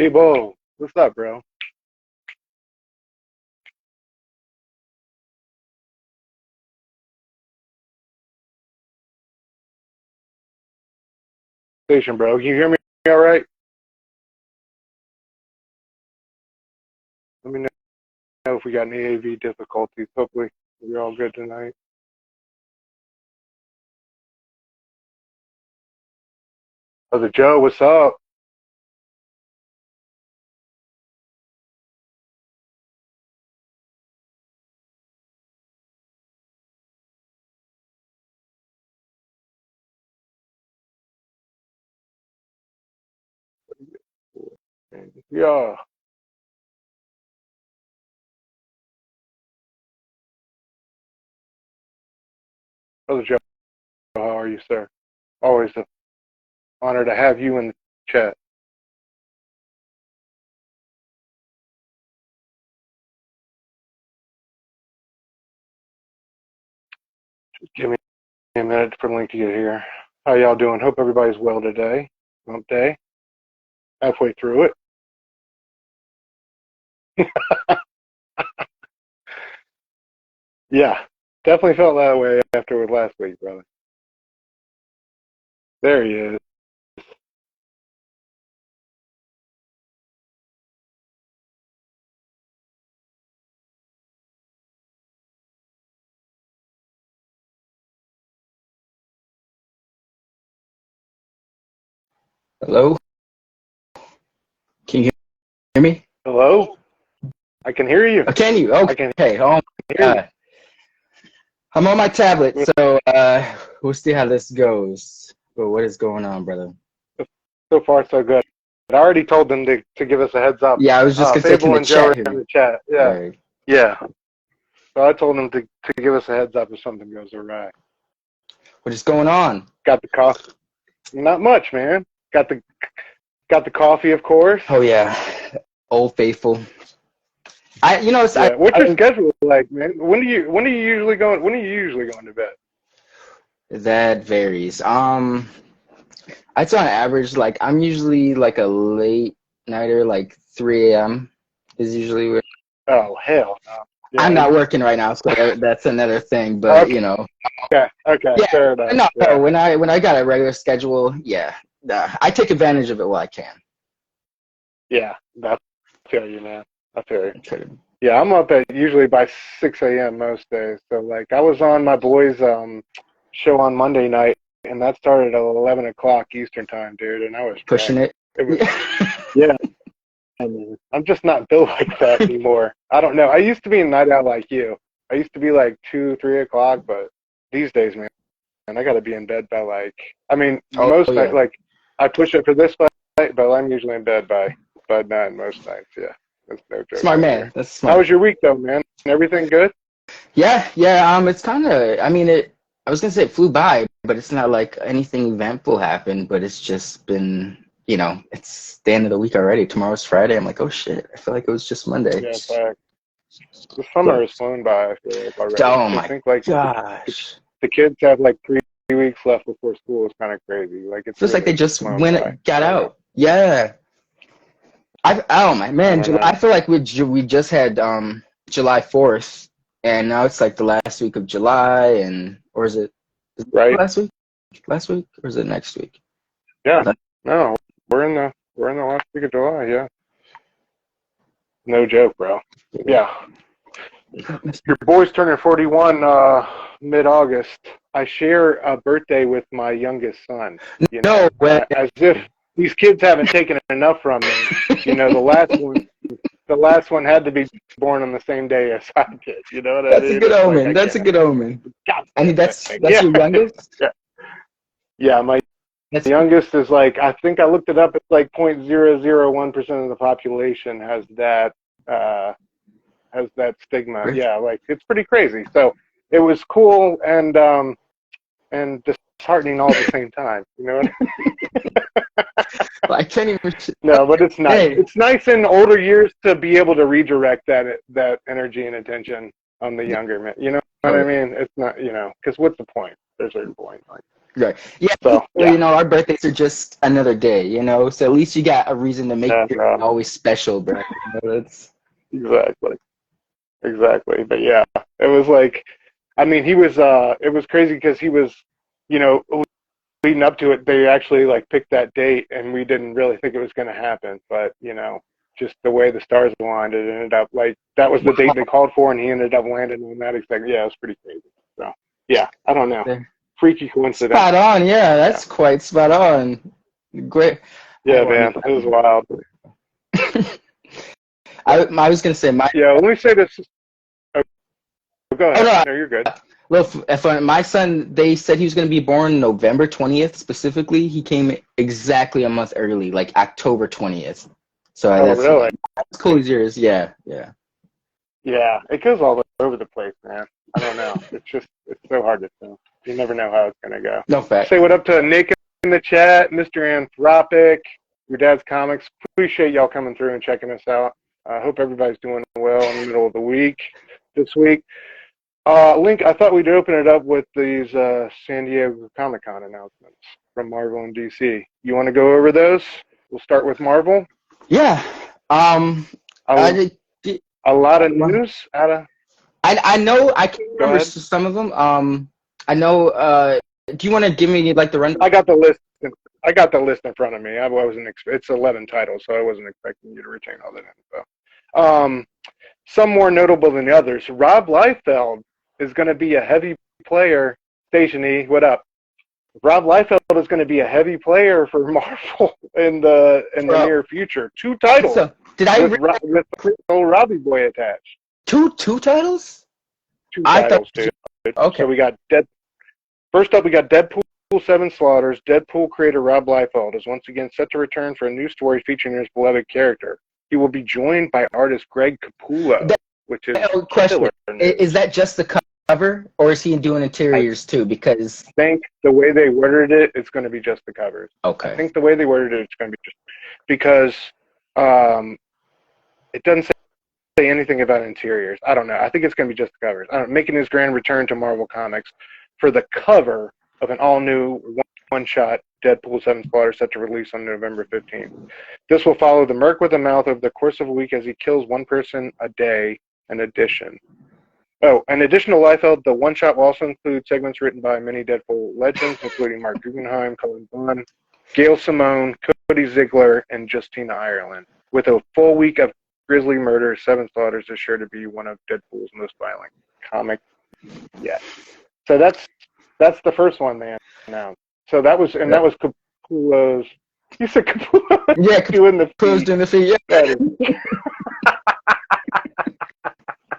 Hey, Bo, what's up, bro? Station, bro. Can you hear me all right? Let me know if we got any AV difficulties. Hopefully, we're all good tonight. Brother Joe, what's up? Yeah. Brother Joe, how are you, sir? Always an honor to have you in the chat. Just give me a minute for Lynk to get here. How y'all doing? Hope everybody's well today. Hump day. Halfway through it. Yeah. Definitely felt that way after last week, brother. There he is. Hello? Can you hear me? Hello? I can hear you. Can you? I can Okay. Oh my hear you. God. I'm on my tablet, so we'll see how this goes. But what is going on, brother? So far, so good. I already told them to give us a heads up. Yeah, I was just Fable in the and Joe are chat in here. the chat. Yeah. Right. Yeah. So I told them to give us a heads up if something goes awry. What is going on? Got the coffee. Not much, man. Got the coffee, of course. Oh yeah, Old Faithful. Yeah. What's your schedule like, man? When are you usually going to bed? That varies. I'd say on average, like I'm usually like a late nighter, like 3 a.m. is usually where. Oh hell no. Yeah, I'm not working right now, so that's another thing. But okay. Okay. yeah, Fair enough. no, Yeah. when I got a regular schedule, yeah, I take advantage of it while I can. Yeah. I feel you, man. I feel you. Okay. Yeah, I'm up at usually by 6 a.m. most days. So like I was on my boys' show on Monday night, and that started at 11 o'clock Eastern time, dude, and I was Pushing drained. it. Was, yeah, I mean, I'm just not built like that anymore. I don't know. I used to be a night out like you. I used to be like 2, 3 o'clock, but these days, man, I got to be in bed by like. I mean, most nights, like I push it for this night, but I'm usually in bed by 9 most nights. Yeah, that's no joke. Smart man. That's smart. How was your week though, man? Everything good? Yeah. It's kind of. I mean, I was gonna say it flew by, but it's not like anything eventful happened. But it's just been, it's the end of the week already. Tomorrow's Friday. I'm like, oh shit. I feel like it was just Monday. Yeah, fact. The summer has flown by, I feel like, already. Oh I my think, like, gosh. The kids have like 3 weeks left before school. It's kind of crazy. Like it's feels really like they just by. got out. Yeah. Oh my man, I feel like we just had July 4th, and now it's like the last week of July, or is it right last week? Last week, or is it next week? Yeah. No, we're in the last week of July. Yeah. No joke, bro. Yeah. Your boy's turning 41 mid-August. I share a birthday with my youngest son. No way. As if these kids haven't taken enough from me. The last one had to be born on the same day as I did. You know what I mean? That's a good omen. That's a good omen. And that's your youngest? Yeah. Yeah, my youngest is like, I think I looked it up, it's like 0.001% of the population has that stigma. Really? Yeah, like it's pretty crazy. So it was cool and disheartening all at the same time. You know what I mean? Well, I can't even. No, but it's nice. Hey. It's nice in older years to be able to redirect that energy and attention on the younger men. You know what I mean? It's not, because what's the point? There's a certain point. Like, Right. Yeah, So, well, you know, our birthdays are just another day, you know, so at least you got a reason to make yeah, it always special, bro. You know, that's exactly. Exactly. But yeah, it was like, I mean, it was crazy because he was, you know, leading up to it, they actually like picked that date and we didn't really think it was going to happen. But, you know, just the way the stars aligned, it ended up like, that was the date they called for and he ended up landing on that exact, yeah, it was pretty crazy. So, yeah, I don't know. Freaky coincidence. spot on. Yeah, Yeah, that's quite spot on. Great. yeah, man, it was wild. I was gonna say my. Yeah, let me say this. Oh, go Oh ahead. no, No, you're good. well, my son, they said he was going to be born November 20th specifically. He came exactly a month early, like October 20th. So Oh, that's really? as cool as yours. Yeah, yeah. Yeah, it goes all over the place, man. I don't know. It's so hard to tell. You never know how it's going to go. No fact. Say what up to Nick in the chat, Mr. Anthropic, your dad's comics. Appreciate y'all coming through and checking us out. I hope everybody's doing well in the middle of the week this week. Lynk, I thought we'd open it up with these San Diego Comic-Con announcements from Marvel and DC. You want to go over those? We'll start with Marvel. Yeah. A lot of news out of... I know I can't remember ahead. some of them. I know. Do you want to give me like the rundown? I got the list. I got the list in front of me. I wasn't. It's 11 titles, so I wasn't expecting you to retain all that info. Some more notable than the others. Rob Liefeld is going to be a heavy player. Station E, what up? Rob Liefeld is going to be a heavy player for Marvel in the near future. 2 titles. So, did I with old Robbie Boy attached? Two titles? 2 titles, dude. Okay. So we got First up, we got Deadpool 7 Slaughters. Deadpool creator Rob Liefeld is once again set to return for a new story featuring his beloved character. He will be joined by artist Greg Capullo, which is question. Is that just the cover, or is he doing interiors too? Because I think the way they worded it, it's going to be just the covers. Okay. I think the way they worded it, it's going to be just because it doesn't say anything about interiors. I don't know. I think it's going to be just the covers. Making his grand return to Marvel Comics for the cover of an all-new one-shot Deadpool 7 Slaughter set to release on November 15th. This will follow the Merc with a Mouth over the course of a week as he kills one person a day in addition. Oh, in addition to Liefeld, the one-shot will also include segments written by many Deadpool legends, including Mark Guggenheim, Cullen Bunn, Gail Simone, Cody Ziegler, and Justina Ireland. With a full week of grisly murder, 7 Slaughters is sure to be one of Deadpool's most violent comics yet. So that's the first one, man. Now, so that was Capullo's. You said Capullo? Yeah, doing the Capullo's doing the feet. Yeah.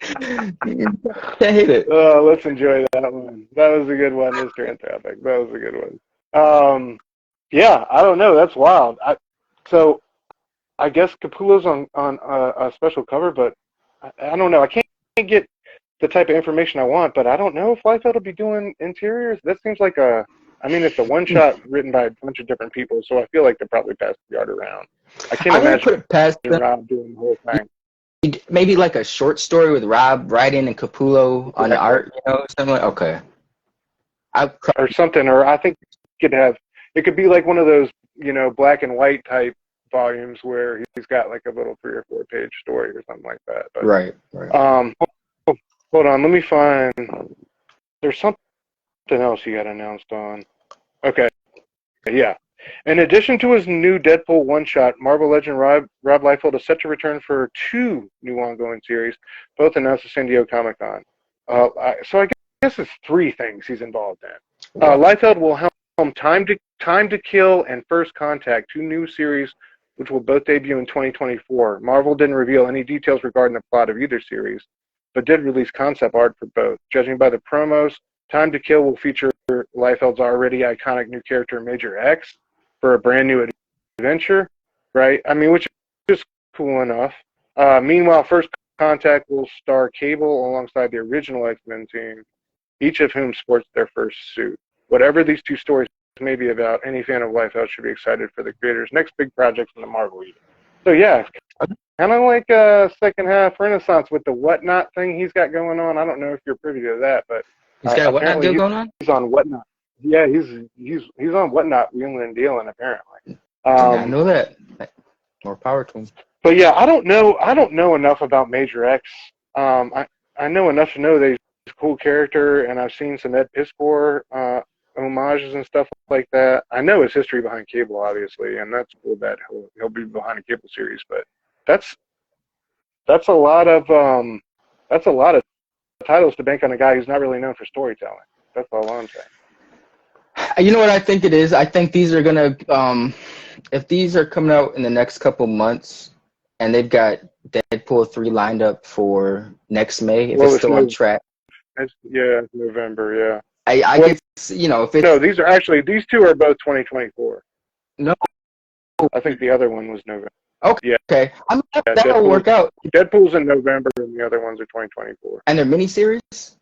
I hate it. Oh, let's enjoy that one. That was a good one, Mr. Anthropic. That was a good one. Yeah, I don't know. That's wild. So I guess Capullo's on a special cover, but I don't know. I can't get the type of information I want, but I don't know if Liefeld will be doing interiors. That seems like it's a one-shot written by a bunch of different people, so I feel like they'll probably pass the art around. I can't imagine put it past Rob doing the whole thing. Maybe like a short story with Rob writing and Capullo on the art, something like, okay. Or something, or I think it could be like one of those, black and white type volumes where he's got like a little 3 or 4 page story or something like that. But, right. Hold on, let me find. There's something else he got announced on. Okay, yeah. In addition to his new Deadpool one-shot, Marvel legend Rob Liefeld is set to return for 2 new ongoing series, both announced at San Diego Comic-Con. So I guess it's 3 things he's involved in. Liefeld will helm Time to Kill and First Contact, 2 new series which will both debut in 2024. Marvel didn't reveal any details regarding the plot of either series, but did release concept art for both. Judging by the promos, Time to Kill will feature Liefeld's already iconic new character Major X for a brand new adventure, right? Which is cool enough. Meanwhile, First Contact will star Cable alongside the original X-Men team, each of whom sports their first suit. Whatever these 2 stories may be about, any fan of Liefeld should be excited for the creator's next big project in the Marvel universe. So yeah, kind of like a second half Renaissance with the Whatnot thing he's got going on. I don't know if you're privy to that, but he's got a Whatnot deal going on? He's on Whatnot. Yeah, he's on Whatnot wheeling and dealing apparently. I know that. More power to him. But yeah, I don't know enough about Major X. I know enough to know that he's a cool character, and I've seen some Ed Piskor homages and stuff like that. I know his history behind Cable, obviously, and that's cool that he'll be behind a Cable series. But that's a lot of titles to bank on a guy who's not really known for storytelling. That's all I'm saying. You know what I think it is? I think these are gonna, if these are coming out in the next couple months, and they've got Deadpool 3 lined up for next May, if it's still on track. Yeah, November. Yeah. I Well, guess, if it's no, these two are both 2024. no. I think the other one was November. Okay. Yeah. Okay. That'll work out. Deadpool's in November, and the other ones are 2024. And they're miniseries?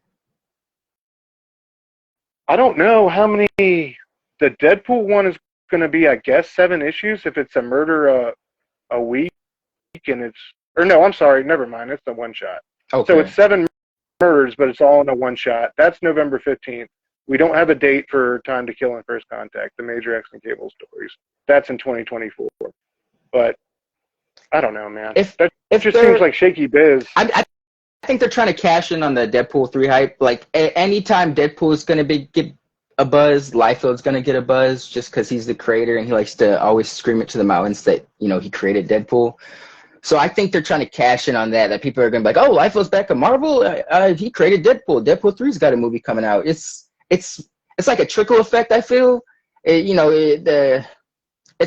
I don't know how many. The Deadpool one is going to be, I guess, 7 issues if it's a murder a week, and I'm sorry, never mind. It's a one shot. Okay. So it's 7 murders, but it's all in a one shot. That's November 15th. We don't have a date for Time to Kill and First Contact, the Major X and Cable stories. That's in 2024. But I don't know, man. It just seems like shaky biz. I think they're trying to cash in on the Deadpool 3 hype. Like, anytime Deadpool is going to get a buzz, Liefeld's going to get a buzz just because he's the creator and he likes to always scream it to the mountains that, he created Deadpool. So I think they're trying to cash in on that people are going to be like, oh, Liefeld's back at Marvel? He created Deadpool. Deadpool 3's got a movie coming out. It's like a trickle effect, I feel. It's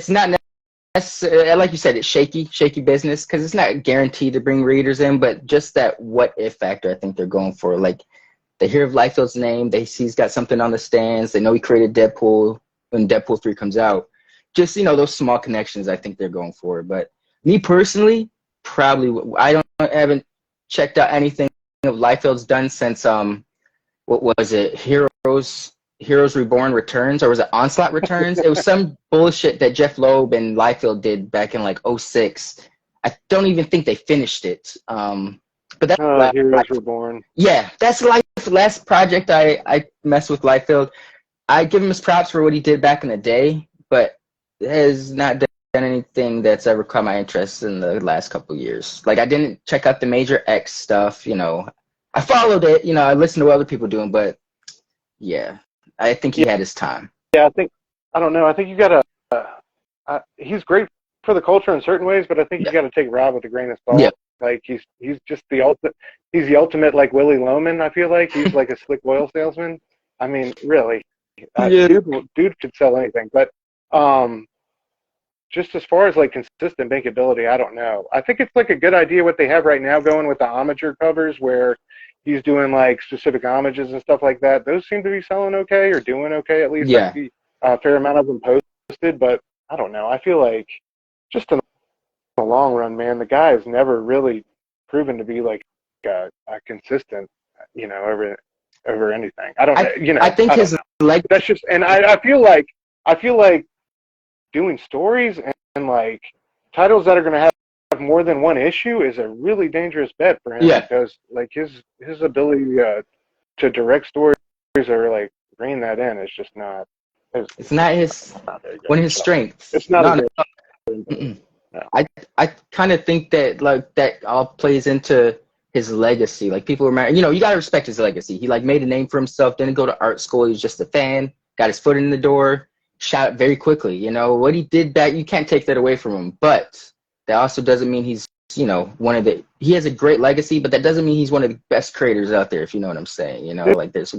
not necessarily, like you said, it's shaky business because it's not guaranteed to bring readers in, but just that what if factor I think they're going for. Like, they hear of Liefeld's name, they see he's got something on the stands, they know he created Deadpool when Deadpool 3 comes out. Just, those small connections I think they're going for. But me personally, probably, I haven't checked out anything of Liefeld's done since, what was it, Heroes Reborn Returns, or was it Onslaught Returns? It was some bullshit that Jeff Loeb and Liefeld did back in, like, 2006. I don't even think they finished it. But that's Heroes Reborn. Yeah, that's the last project I messed with Liefeld. I give him his props for what he did back in the day, but has not done anything that's ever caught my interest in the last couple of years. Like, I didn't check out the Major X stuff, I followed it, I listened to what other people doing, but yeah, I think he had his time. Yeah, I don't know. I think you got to, he's great for the culture in certain ways, but I think you got to take Rob with a grain of salt. Yeah. Like, he's just the ultimate, like, Willie Loman, I feel like. He's like a slick oil salesman. I mean, really. Dude could sell anything. But just as far as, like, consistent bankability, I don't know. I think it's, like, a good idea what they have right now going with the homager covers where he's doing, like, specific homages and stuff like that. Those seem to be selling okay or doing okay, at least. Yeah. I see a fair amount of them posted, but I don't know. I feel like just in the long run, man, the guy has never really proven to be, like, a consistent, over anything. I don't know. I think his like that's just, and I feel like doing stories and like titles that are going to have more than one issue is a really dangerous bet for him. Yeah. Because, like, his ability to direct stories or, like, rein that in is just not. It's not one of his strengths. It's not. No. I kind of think that, like, that all plays into his legacy. Like, people remember, you got to respect his legacy. He, like, made a name for himself, didn't go to art school. He was just a fan, got his foot in the door, shot it very quickly. What he did back, you can't take that away from him. But that also doesn't mean he's, he has a great legacy, but that doesn't mean he's one of the best creators out there, if you know what I'm saying. Like, there's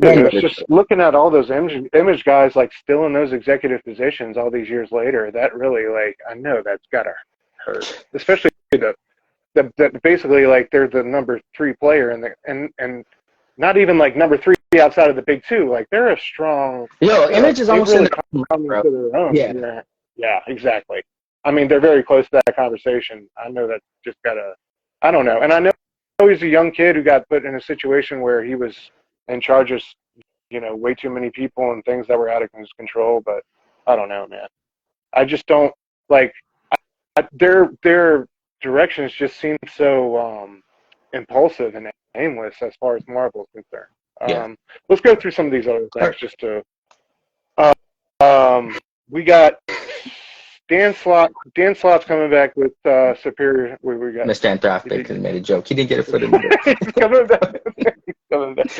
it's just looking at all those image guys, like, still in those executive positions all these years later. That really, like, I know that's gotta hurt, especially the basically, like, they're the number 3 player and not even, like, number 3 outside of the big 2. Like, they're a strong. Image is almost really in come into their own. Yeah. Yeah, exactly. I mean, they're very close to that conversation. I know that just gotta. I don't know, and I know he's a young kid who got put in a situation where he was in charge of, way too many people and things that were out of his control. But I don't know, man. I just don't like their directions just seem so impulsive and aimless as far as Marvel's concerned. Let's go through some of these other things just to We got Dan Slott. Dan Slott's coming back with Superior. We got Mr. Anthropic made a joke. He didn't get it for the middle. He's coming back. He's coming back.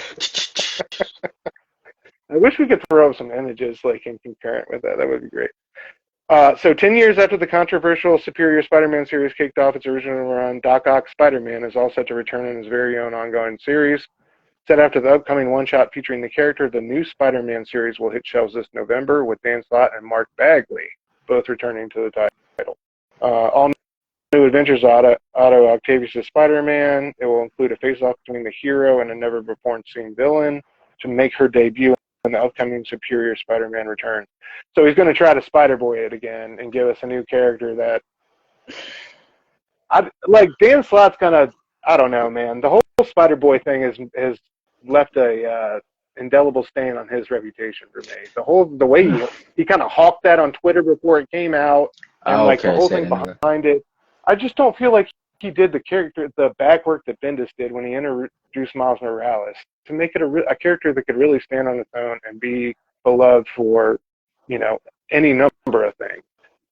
I wish we could throw up some images like in concurrent with that. That would be great. So 10 years after the controversial Superior Spider-Man series kicked off its original run, Doc Ock Spider-Man is all set to return in his very own ongoing series. Set after the upcoming one-shot featuring the character, the new Spider-Man series will hit shelves this November with Dan Slott and Mark Bagley both returning to the title. All new adventures Otto Octavius' Spider-Man. It will include a face-off between the hero and a never-before-seen villain to make her debut in the upcoming Superior Spider-Man return. So he's going to try to Spider-Boy it again and give us a new character that... Dan Slott's going to... I don't know, man. The whole Spider-Boy thing has left a indelible stain on his reputation for me. The way he kind of hawked that on Twitter before it came out, and the whole thing behind it. I just don't feel like he did the back work that Bendis did when he introduced Miles Morales to make it a character that could really stand on its own and be beloved for, any number of things.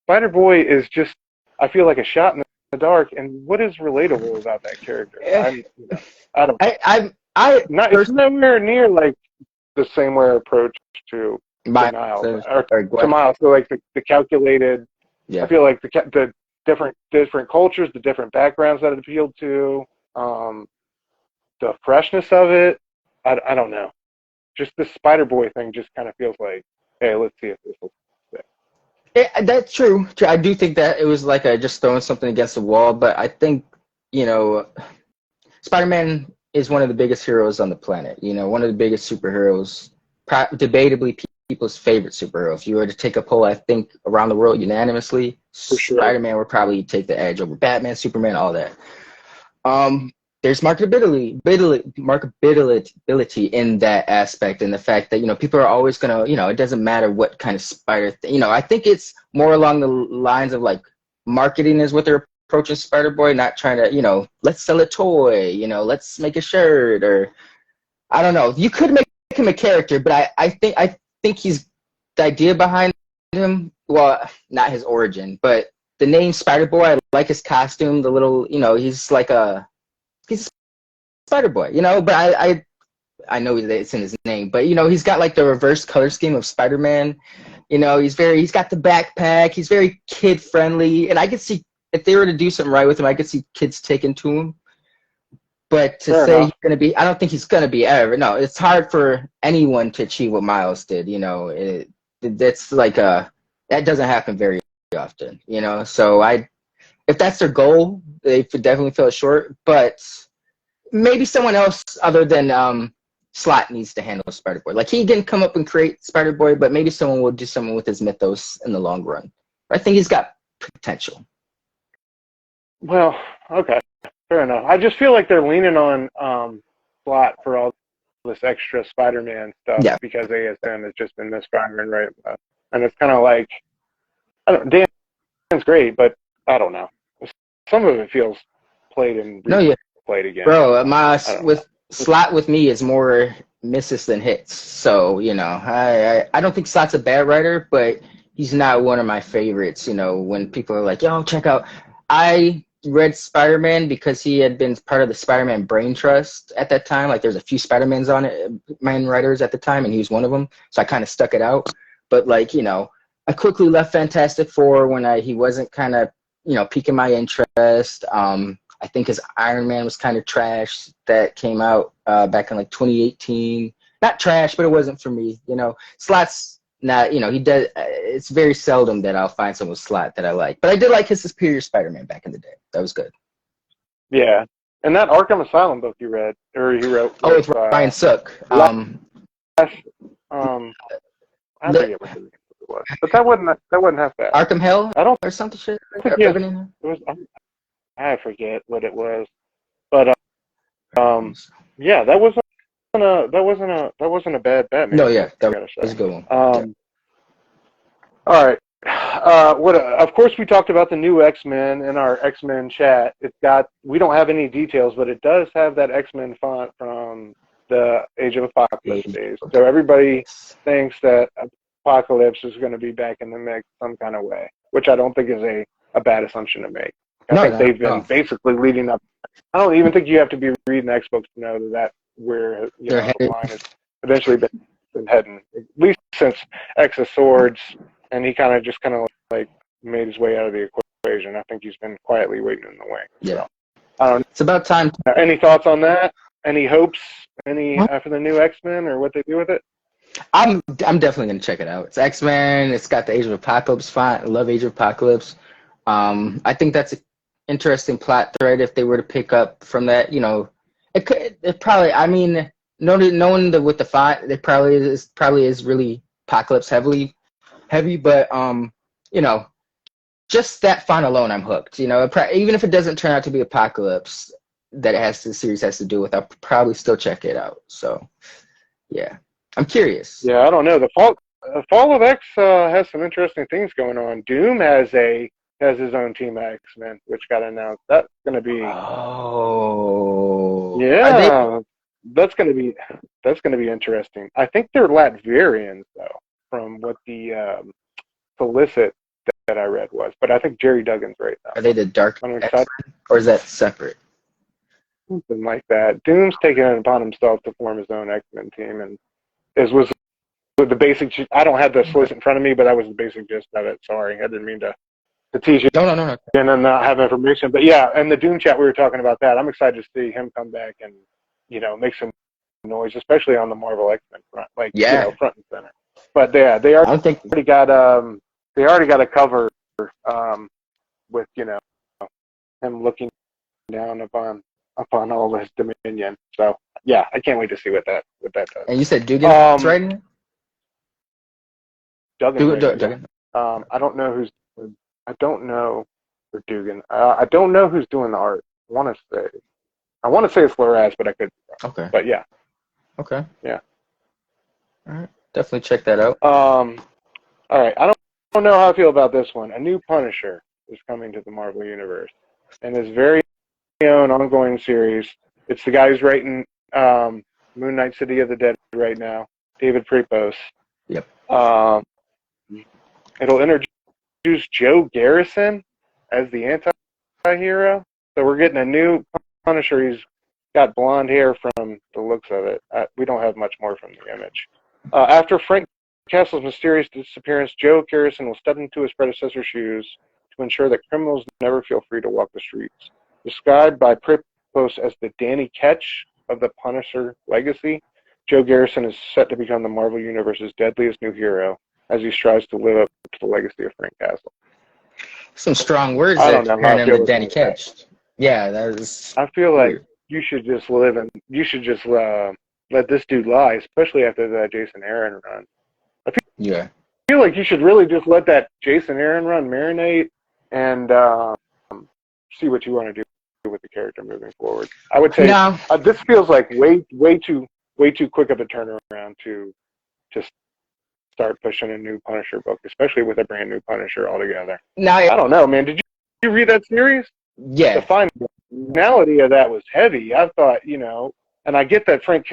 Spider-Boy is just, I feel like a shot in the dark, and what is relatable about that character? I don't. It's nowhere near like the same way approach to Miles to Miles. So like the calculated. Yeah. I feel like the different cultures, the different backgrounds that it appealed to, the freshness of it. I don't know. Just the Spider-Boy thing just kind of feels like, hey, let's see if this will stick. That's true. I do think that it was like just throwing something against the wall, but I think, Spider-Man is one of the biggest heroes on the planet. One of the biggest superheroes, debatably people's favorite superhero. If you were to take a poll, I think around the world unanimously, Spider-Man would probably take the edge over Batman, Superman, all that. There's marketability in that aspect, and the fact that people are always gonna, it doesn't matter what kind of spider. I think it's more along the lines of like marketing is what they're approaching Spider-Boy, not trying to, let's sell a toy, let's make a shirt, or I don't know. You could make him a character, but I think he's the idea behind him. Well, not his origin, but the name Spider-Boy. I like his costume. The little, he's a Spider-Boy, but I know that it's in his name, but he's got like the reverse color scheme of Spider-Man. He's got the backpack. He's very kid friendly, and I could see if they were to do something right with him, I could see kids taking to him. But to say he's going to be, I don't think he's going to be ever. No, it's hard for anyone to achieve what Miles did. That's like that doesn't happen very often. So if that's their goal, they definitely fell short. But maybe someone else other than Slott needs to handle Spider-Boy. Like he didn't come up and create Spider-Boy, but maybe someone will do something with his mythos in the long run. I think he's got potential. Well, okay. Fair enough. I just feel like they're leaning on Slott for all this extra Spider-Man stuff because ASM has just been misfiring right now. And it's kind of like, Dan's great, but I don't know. Some of it feels played and played again. Bro, with Slott with me is more misses than hits. So, I don't think Slott's a bad writer, but he's not one of my favorites. When people are like, yo, check out. I read Spider-Man because he had been part of the Spider-Man Brain Trust at that time. Like there's a few Spider-Man writers at the time, and he was one of them. So I kind of stuck it out. But I quickly left Fantastic Four when he wasn't kind of, piquing my interest. I think his Iron Man was kind of trash that came out back in like 2018. Not trash, but it wasn't for me. Slott's not, he does. It's very seldom that I'll find someone with Slott that I like. But I did like his Superior Spider-Man back in the day. That was good. Yeah, and that Arkham Asylum book you read, or he wrote. Oh, it's Ryan Sook. I forget what the name was, but that wouldn't have to. Arkham Hell, or something shit. It was. I forget what it was, but yeah, that wasn't a bad Batman. No, yeah, that was a good one. All right. Of course, we talked about the new X-Men in our X-Men chat. We don't have any details, but it does have that X-Men font from the Age of Apocalypse days. So everybody thinks that Apocalypse is going to be back in the mix some kind of way, which I don't think is a bad assumption to make. I think they've been basically leading up. I don't even think you have to be reading X-Books to know that where the line has eventually been heading, at least since X of Swords, and he kind of like made his way out of the equation. I think he's been quietly waiting in the wing. Yeah. So, I don't know. It's about time. Any thoughts on that? Any hopes? For the new X-Men or what they do with it? I'm definitely gonna check it out. It's X-Men. It's got the Age of Apocalypse font. I love Age of Apocalypse. I think that's an interesting plot thread if they were to pick up from that. It probably. I mean, knowing with the font, it probably is really Apocalypse heavy. But just that font alone, I'm hooked. Even if it doesn't turn out to be Apocalypse that the series has to do with, I'll probably still check it out. So, yeah, I'm curious. Yeah, I don't know. The Fall of X has some interesting things going on. Doom has his own team of X-Men, which got announced. That's going to be. Oh. Yeah, that's going to be interesting. I think they're Latvians though, from what the solicit that I read was. But I think Jerry Duggan's right now. Are they the Dark X-Men, or is that separate? Something like that. Doom's taken it upon himself to form his own X-Men team, and was the basic. I don't have the solicit in front of me, but that was the basic gist of it. Sorry, I didn't mean to tease you. No. And then not have information, but yeah, and the Doom chat we were talking about that. I'm excited to see him come back and make some noise, especially on the Marvel X-Men front, front and center. But yeah, they already got a cover with him looking down upon all his dominion. So yeah, I can't wait to see what that does. And you said Dugan's writing it? Duggan. I don't know for Dugan. I don't know who's doing the art. I want to say it's Loraz, but I could. Okay. But yeah. Okay. Yeah. All right. Definitely check that out. All right. I don't know how I feel about this one. A new Punisher is coming to the Marvel Universe, and his very own ongoing series. It's the guy who's writing Moon Knight: City of the Dead right now, David Prepos. Yep. It'll introduce Joe Garrison as the anti-hero. So we're getting a new Punisher. He's got blonde hair from the looks of it. We don't have much more from the image. After Frank Castle's mysterious disappearance, Joe Garrison will step into his predecessor's shoes to ensure that criminals never feel free to walk the streets. Described by Prepos as the Danny Ketch of the Punisher legacy, Joe Garrison is set to become the Marvel Universe's deadliest new hero as he strives to live up to the legacy of Frank Castle. Some strong words there comparing him to Danny Ketch. Yeah, that is. I feel like you should just let this dude lie, especially after that Jason Aaron run. I feel like you should really just let that Jason Aaron run marinate and see what you want to do with the character moving forward. I would say this feels like way too quick of a turnaround to start pushing a new Punisher book, especially with a brand new Punisher altogether. Now, I don't know, man. Did you read that series? Yeah. The finality of that was heavy. I thought, and I get that Frank's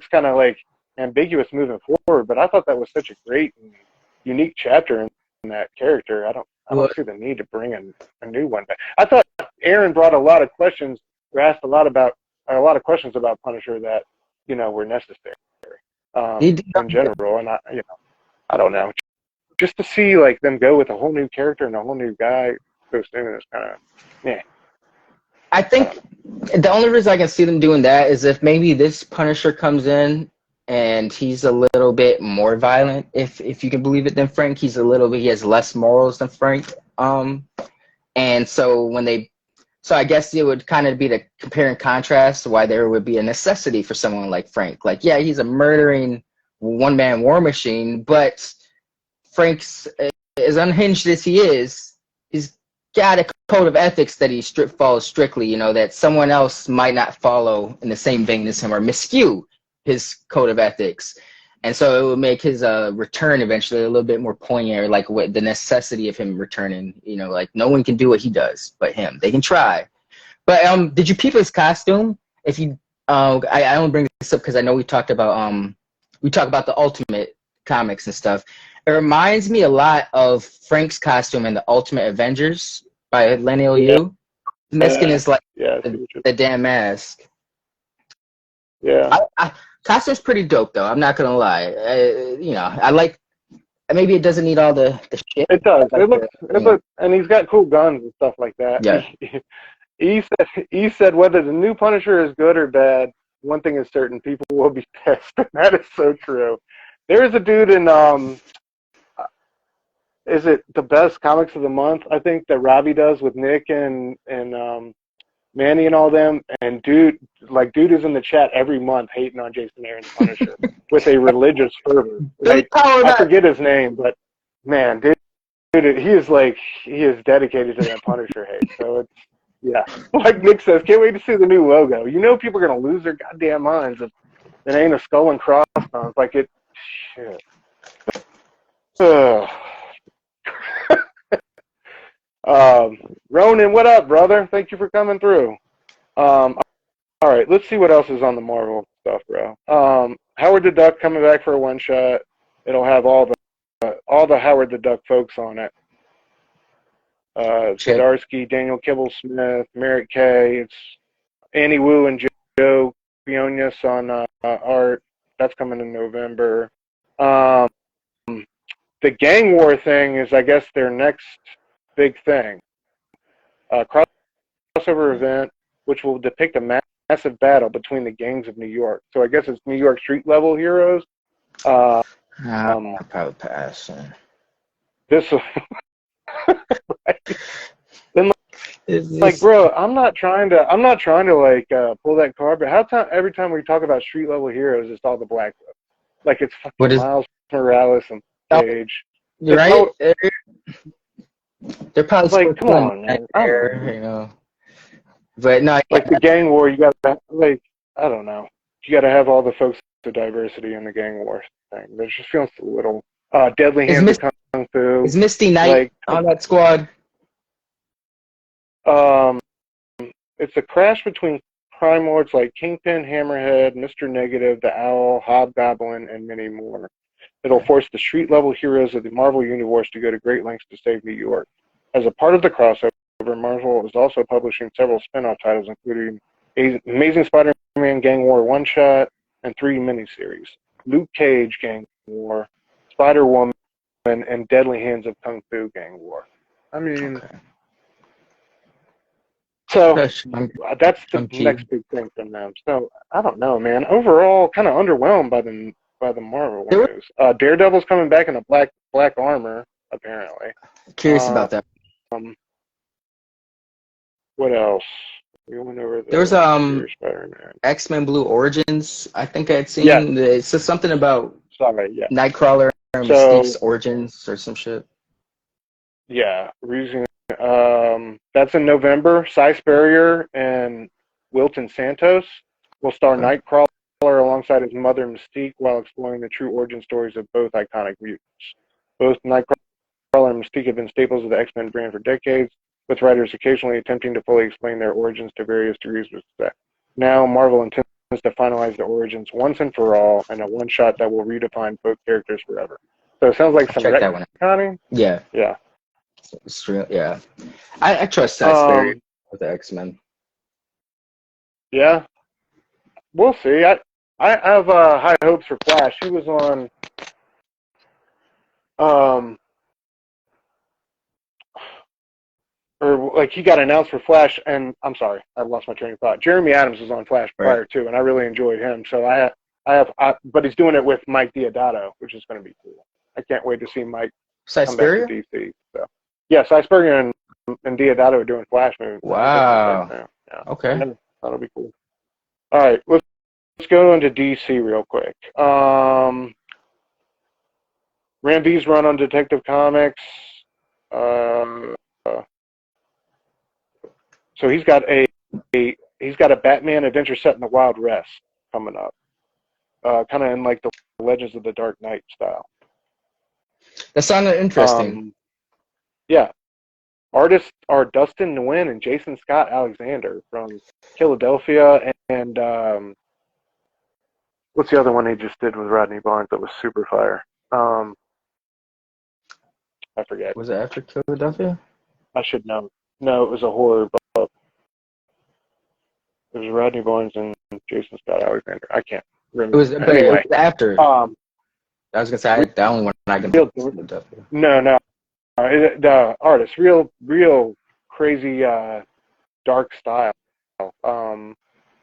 kind of like ambiguous moving forward, but I thought that was such a great and unique chapter in that character. I don't see the need to bring a new one back. I thought Aaron brought a lot of questions, or asked a lot of questions about Punisher that were necessary in general. And I don't know, just to see like them go with a whole new character and a whole new guy so soon is kind of I think the only reason I can see them doing that is if maybe this Punisher comes in and he's a little bit more violent, if you can believe it, than Frank. He has less morals than Frank. And so I guess it would kind of be the compare and contrast why there would be a necessity for someone like Frank. Like, yeah, he's a murdering one-man war machine, but Frank's, as unhinged as he is, he's got a code of ethics that he follows strictly, that someone else might not follow in the same vein as him or miscue his code of ethics. And so it would make his return eventually a little bit more poignant, or like what the necessity of him returning, like no one can do what he does but him. They can try. But did you peep his costume? If you I only bring this up because I know we talk about the Ultimate comics and stuff. It reminds me a lot of Frank's costume in the Ultimate Avengers by Lenny Yu. Miskin is like yeah, the damn mask. Yeah. Costume's pretty dope, though. I'm not going to lie. You know, I like, maybe it doesn't need all the shit. It does. Like It looks, and he's got cool guns and stuff like that. Yeah. He said whether the new Punisher is good or bad, one thing is certain, people will be pissed. That is so true. There is a dude in, is it the best comics of the month? I think that Robbie does with Nick and Manny and all them. And dude is in the chat every month hating on Jason Aaron's Punisher with a religious fervor. Like, I forget his name, but man, dude, he is dedicated to that Punisher hate. So it's, yeah, like Nick says, can't wait to see the new logo. You know, people are gonna lose their goddamn minds if it ain't a skull and crossbones. Like it, shit. Ronan, what up, brother? Thank you for coming through. All right, let's see what else is on the Marvel stuff, bro. Howard the Duck coming back for a one shot. It'll have all the Howard the Duck folks on it. Zdarsky, Daniel Kibble-Smith, Merritt K. It's Annie Wu and Joe Quinones on art. That's coming in November. The Gang War thing is, I guess, their next big thing. Crossover event, which will depict a massive battle between the gangs of New York. So I guess it's New York street level heroes. I'll probably pass. This will right. Then, like, bro, I'm not trying to like pull that card, but every time we talk about street level heroes, it's all the black ones. Like it's fucking Miles Morales and Cage. You're right. They're probably like, come on, man. There, you know. But no, like the Gang War, you got to, like, I don't know. You got to have all the folks with diversity in the Gang War thing. It just feels a little Deadly Hands of Kung Fu. Is Misty Knight like, on that squad? It's a crash between crime lords like Kingpin, Hammerhead, Mr. Negative, the Owl, Hobgoblin, and many more. It'll force the street-level heroes of the Marvel Universe to go to great lengths to save New York. As a part of the crossover, Marvel is also publishing several spin-off titles, including Amazing Spider-Man Gang War one-shot and 3 miniseries, Luke Cage Gang War, Spider-Woman, and Deadly Hands of Kung Fu Gang War. I mean, so that's the next big thing from them. So I don't know, man. Overall, kind of underwhelmed by the Marvel news. Daredevil's coming back in a black armor, apparently. Curious about that. What else? We went over there was X-Men Blue Origins. I think I'd seen. Yeah. It says something about Nightcrawler and Mystique's origins or some shit. Yeah, that's in November. Cy Spurrier and Wilton Santos will star Nightcrawler alongside his mother Mystique while exploring the true origin stories of both iconic mutants. Both Nightcrawler and Mystique have been staples of the X-Men brand for decades, with writers occasionally attempting to fully explain their origins to various degrees of success. Now, Marvel intends to finalize their origins once and for all in a one-shot that will redefine both characters forever. So it sounds like some retconning. Yeah. Yeah. Yeah. I trust Cy Spurrier with the X-Men. Yeah. We'll see. I have high hopes for Flash. He was on or like he got announced for Flash, and I'm sorry, I lost my train of thought. Jeremy Adams was on Flash prior too, and I really enjoyed him. So but he's doing it with Mike Deodato, which is going to be cool. I can't wait to see Mike come back to DC. So yeah, Cy Spurrier and Deodato are doing Flash movies. Wow. Yeah. Okay. That'll be cool. All right, let's go into DC real quick. Ram V's run on Detective Comics. So he's got a Batman adventure set in the Wild West coming up, kind of in like the Legends of the Dark Knight style. That sounded interesting. Yeah, artists are Dustin Nguyen and Jason Scott Alexander from Philadelphia, and what's the other one he just did with Rodney Barnes that was super fire? I forget. Was it after Philadelphia? I should know. No, it was a horror book. It was Rodney Barnes and Jason Scott Alexander. I can't remember. But Anyway, it was after. I was gonna say the only one I can think of Philadelphia. No. The artist, real crazy, dark style. Kind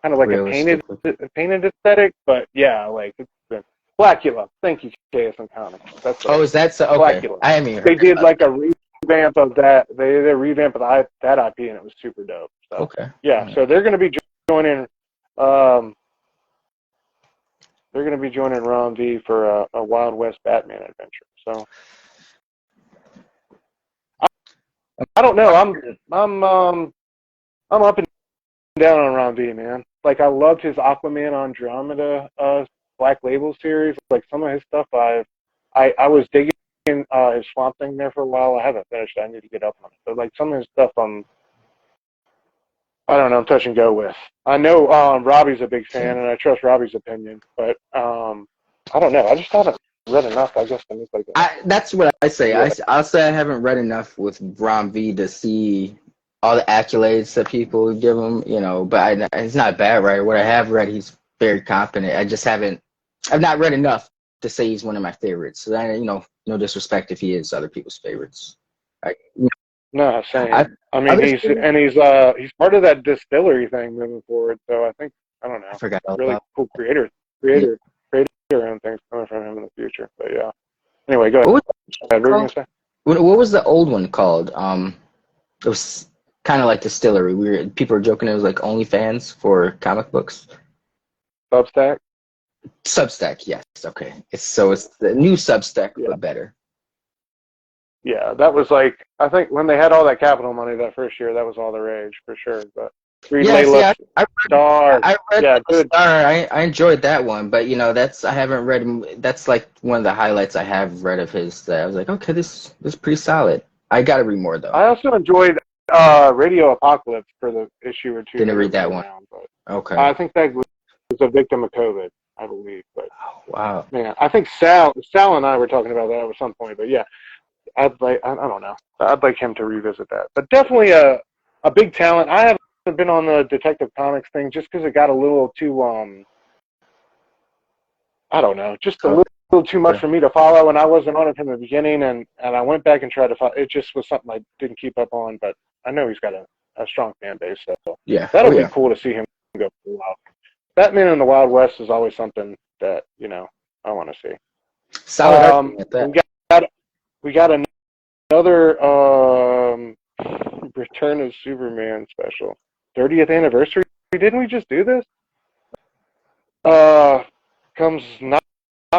of like Realistic. a painted aesthetic, but yeah, like it's been Blackula. Thank you, KSM Comics. That's is that so? Okay. Blackula. I haven't even heard They did like a revamp of that. They did a revamp of that IP, and it was super dope. So, okay. Yeah, so they're going to be joining. They're going to be joining Ron V for a Wild West Batman adventure. So I don't know. I'm up and down on Ron V, man. Like I loved his Aquaman Andromeda Black Label series. Like some of his stuff, I was digging his Swamp Thing there for a while. I haven't finished. I need to get up on it. But like some of his stuff, I don't know. I'm touch and go with. I know Robbie's a big fan, and I trust Robbie's opinion. But I don't know. I just haven't read enough. I guess to make like that's what I say. Yeah. I'll say I haven't read enough with Ron V to see all the accolades that people give him. You know, but it's not bad, right? What I have read, he's very competent. I just haven't. I've not read enough to say he's one of my favorites. So no disrespect if he is other people's favorites. No, same. I mean, he's part of that distillery thing moving forward. So I don't know. I forgot all really about cool creator and things coming from him in the future. But yeah. Anyway, go ahead. What were you gonna say? What was the old one called? It was kind of like distillery. People were joking it was like OnlyFans for comic books. Substack. Substack, yes. Okay. It's the new Substack, but better. Yeah, that was like I think when they had all that capital money that first year, that was all the rage for sure. But I read Star. I enjoyed that one, but I haven't read. That's like one of the highlights I have read of his. That I was like, okay, this is pretty solid. I got to read more though. I also enjoyed Radio Apocalypse for the issue or two. Didn't read that one. But okay. I think that was a victim of COVID, I believe. But wow. Man, I think Sal and I were talking about that at some point. But yeah. I don't know. I'd like him to revisit that. But definitely a big talent. I haven't been on the Detective Comics thing just because it got a little too, I don't know, just a little too much for me to follow, and I wasn't on it from the beginning, and I went back and tried to follow. It just was something I didn't keep up on, but I know he's got a strong fan base, so yeah, that'll be cool to see him go for a while. Batman in the Wild West is always something that, I want to see. Solid at that. We got another Return of Superman special. 30th anniversary. Didn't we just do this? Comes not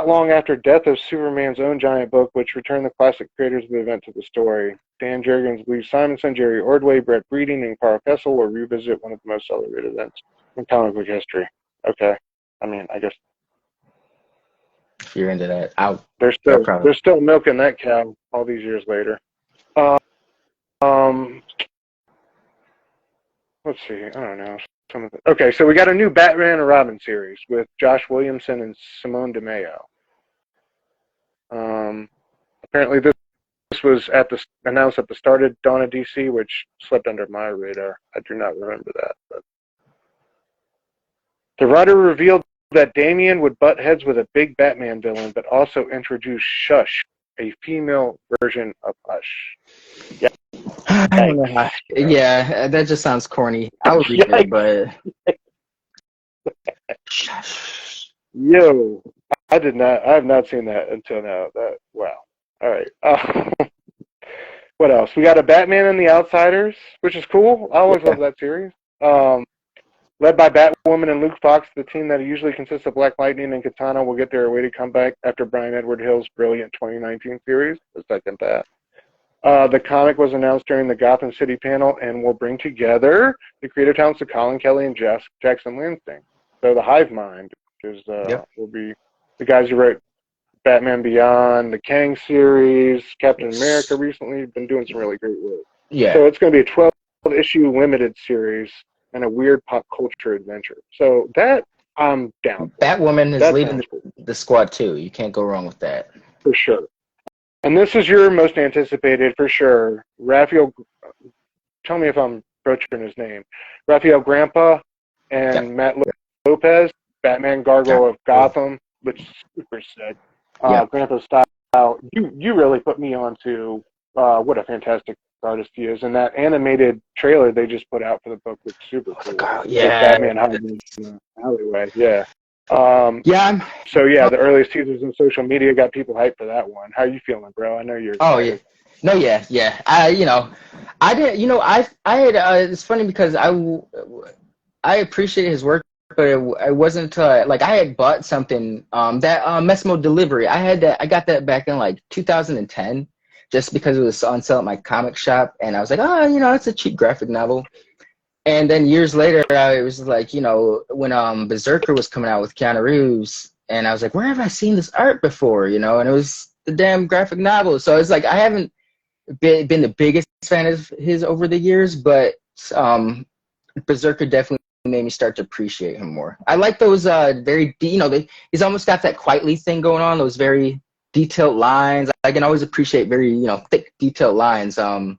long after Death of Superman's own giant book, which returned the classic creators of the event to the story. Dan Jurgens believes Simonson, Jerry Ordway, Brett Breeding, and Carl Kessel will revisit one of the most celebrated events in comic book history. Okay. I mean, I guess if you're into that, they're still milking that cow all these years later. Let's see. I don't know. Okay, so we got a new Batman and Robin series with Josh Williamson and Simone DeMeo. Apparently, this was announced at the start of Dawn of DC, which slipped under my radar. I do not remember that. But the writer revealed that Damian would butt heads with a big Batman villain, but also introduce Shush, a female version of Hush. Yeah. I don't know. Yeah, that just sounds corny. I would read it, but Shush. Yo, I have not seen that until now. Wow. All right. What else? We got a Batman and the Outsiders, which is cool. I always love that series. Led by Batwoman and Luke Fox, the team that usually consists of Black Lightning and Katana will get their awaited comeback after Brian Edward Hill's brilliant 2019 series. I second that. The comic was announced during the Gotham City panel and will bring together the creative talents of Colin Kelly and Jackson Lansing. So the Hive Mind will be the guys who wrote Batman Beyond, the Kang series, Captain America recently, been doing some really great work. Yeah. So it's going to be a 12-issue limited series and a weird pop culture adventure. So that I'm down. Batwoman is leading the squad too. You can't go wrong with that. for sure. And this is your most anticipated for sure. Raphael, tell me if I'm butchering his name. Raphael Grandpa and Matt Lopez, Batman Gargoyle of Gotham, which is super sick. Grandpa style. You really put me on to what a fantastic artist he is. And that animated trailer they just put out for the book was super cool. Batman hiding in the alleyway. So the earliest teasers on social media got people hyped for that one. How you feeling, bro? I know you're excited. I didn't. I had. It's funny because I appreciate his work, but it wasn't until I had bought something that Mesmo Delivery. I got that back in like 2010, just because it was on sale at my comic shop, and I was like, it's a cheap graphic novel. And then years later, it was like, when Berserker was coming out with Keanu Reeves, and I was like, where have I seen this art before? And it was the damn graphic novel. So it's like I haven't been the biggest fan of his over the years, but Berserker definitely made me start to appreciate him more. I like those he's almost got that quietly thing going on, those very detailed lines. I can always appreciate very, thick, detailed lines. I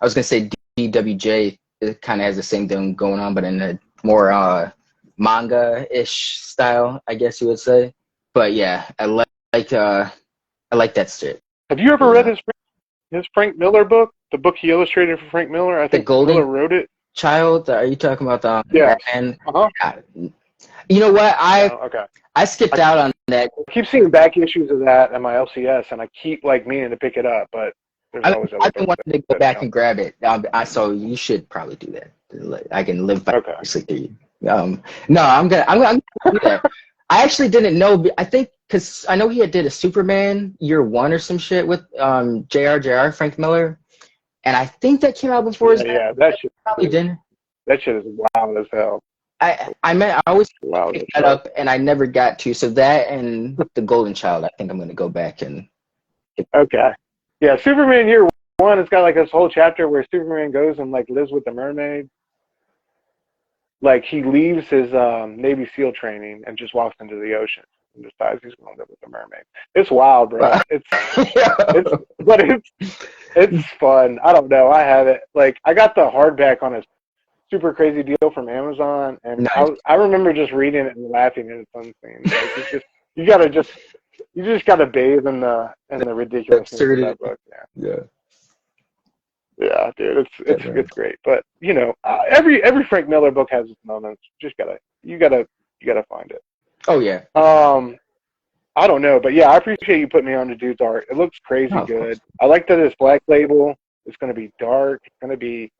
was going to say DWJ. It kind of has the same thing going on, but in a more manga-ish style, I guess you would say. But yeah, I like that shit. Have you ever read his Frank Miller book? The book he illustrated for Frank Miller? I think Miller wrote it. Child? Are you talking about the? Yeah. And you know what? I skipped out on that. I keep seeing back issues of that at my LCS, and I keep meaning to pick it up, but. I've been wanting to go back and grab it. So you should probably do that. I can live vicariously through you. No, I'm gonna do that. I actually didn't know. I think because I know he did a Superman Year One or some shit with JR Frank Miller, and I think that came out before his. Yeah, that shit probably didn't. That shit is wild as hell. I always pick that up, and I never got to. So that and the Golden Child, I think I'm gonna go back and. Okay. Yeah, Superman Year One, it's got this whole chapter where Superman goes and lives with the mermaid. He leaves his Navy SEAL training and just walks into the ocean and decides he's going to live with the mermaid. It's wild, bro. It's fun. I don't know. I have it. I got the hardback on a super crazy deal from Amazon, and nice. I remember just reading it and laughing at its unseen. It's just you just gotta bathe in the ridiculousness of that book. Yeah, dude, it's great. But every Frank Miller book has its moments. You gotta find it. Oh yeah. I don't know, but yeah, I appreciate you putting me on the dude's art. It looks crazy good. I like that it's Black Label. It's gonna be dark. It's gonna be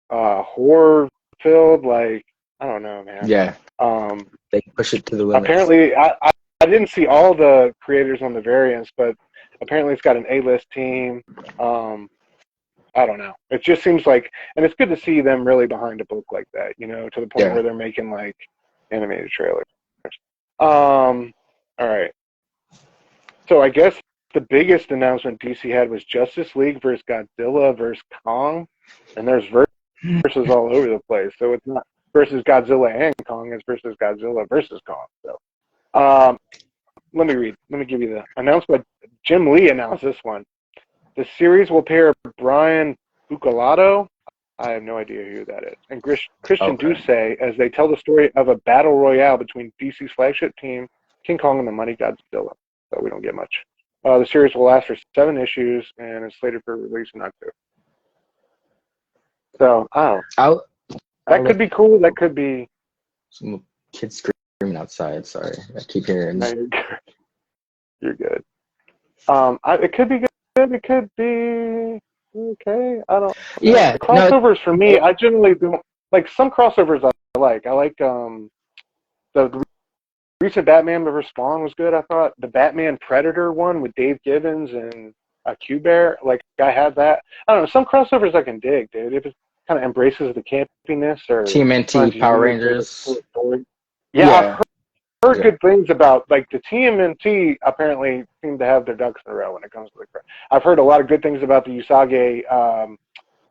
horror filled. I don't know, man. Yeah. They push it to the limit. Apparently, I didn't see all the creators on the variants, but apparently it's got an A-list team. I don't know. It just seems and it's good to see them really behind a book like that, to the point where they're making animated trailers. All right. So I guess the biggest announcement DC had was Justice League versus Godzilla versus Kong, and there's versus all over the place. So it's not versus Godzilla and Kong, it's versus Godzilla versus Kong. So. Let me give you the announcement. Jim Lee announced this one. The series will pair Brian Buccellato, I have no idea who that is, and Christian Doucet as they tell the story of a battle royale between DC's flagship team, King Kong and the Mighty Godzilla. So we don't get much. The series will last for 7 issues and is slated for release in October. So, that could be cool. That could be... Some kids screaming outside. Sorry, I keep hearing. No, you're good. It could be good. It could be okay. I don't. Yeah. The crossovers for me, I generally don't some crossovers. I like the recent Batman vs. Spawn was good. I thought the Batman Predator one with Dave Gibbons and Q-Bear. I had that. I don't know. Some crossovers I can dig, dude. If it kind of embraces the campiness or TMNT Power Rangers. Yeah. I've heard good things about the TMNT apparently seem to have their ducks in a row when it comes to the crowd. I've heard a lot of good things about the Usagi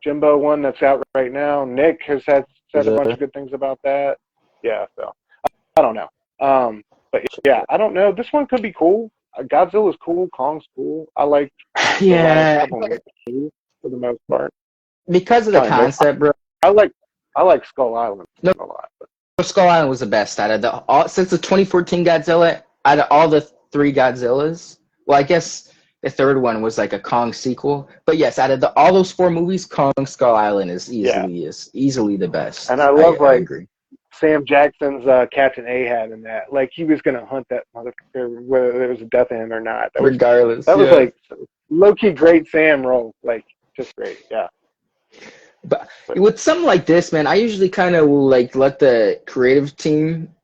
Jimbo one that's out right now. Nick has said a bunch of good things about that. Yeah, so I don't know. But yeah, I don't know. This one could be cool. Godzilla's cool, Kong's cool. I like the last Yeah, couple of movies for the most part. because of the Kind of. concept, bro. I like Skull Island No, a lot. But. Skull Island was the best out of since the 2014 Godzilla. Out of all the three Godzillas, well, I guess the third one was like a Kong sequel. But yes, out of all those four movies, Kong Skull Island is easily the best. And I love I agree. Sam Jackson's Captain Ahab in that. Like he was gonna hunt that motherfucker whether there was a death in him or not. Regardless, that was like low key great Sam role. Like just great. Yeah. But with something like this, man, I usually kind of will like let the creative team.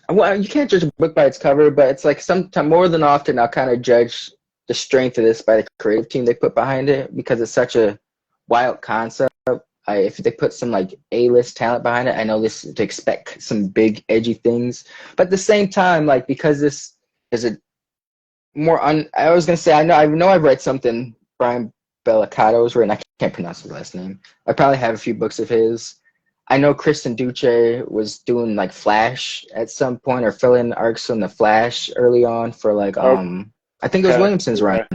Well, you can't judge a book by its cover, but it's like sometimes more than often I'll kind of judge the strength of this by the creative team they put behind it because it's such a wild concept. If they put some like A-list talent behind it, I know this to expect some big edgy things. But at the same time, like because this is a more I was gonna say I know I've read something Brian Bellicato's written. I can't pronounce his last name. I probably have a few books of his. I know Kristen Duce was doing like Flash at some point or fill-in arcs on the Flash early on for like I think it was Williamson's run.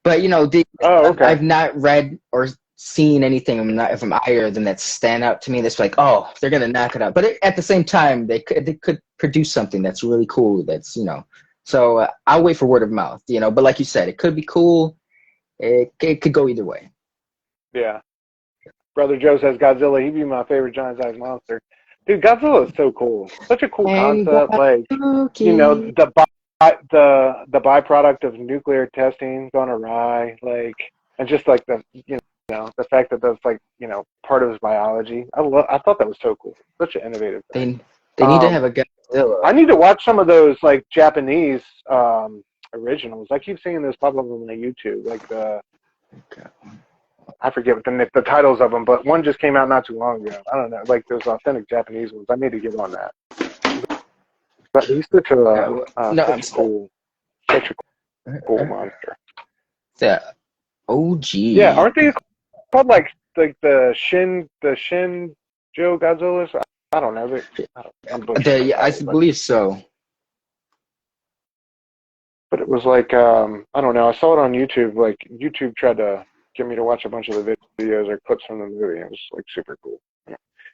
But you know, I've not read or seen anything of them either than that stand out to me. That's like, oh, they're gonna knock it out. But at the same time, they could produce something that's really cool. That's So I'll wait for word of mouth. But like you said, it could be cool. It could go either way. Yeah. Brother Joe says Godzilla. He'd be my favorite giant-sized monster. Dude, Godzilla is so cool. Such a cool concept. Like, the byproduct of nuclear testing gone awry. Like, and just like the the fact that that's like part of his biology. I thought that was so cool. Such an innovative thing. They need to have a Godzilla. I need to watch some of those like Japanese originals. I keep seeing those pop up on the YouTube. Like I forget what the titles of them, but one just came out not too long ago. I don't know, like those authentic Japanese ones. I need to get on that. But he's such a cool monster. Yeah. OG. Yeah, aren't these called like the Shin Joe Godzillas? I don't know. I believe so. But it was like I don't know. I saw it on YouTube. Like YouTube tried to get me to watch a bunch of the videos or clips from the movie. It was like super cool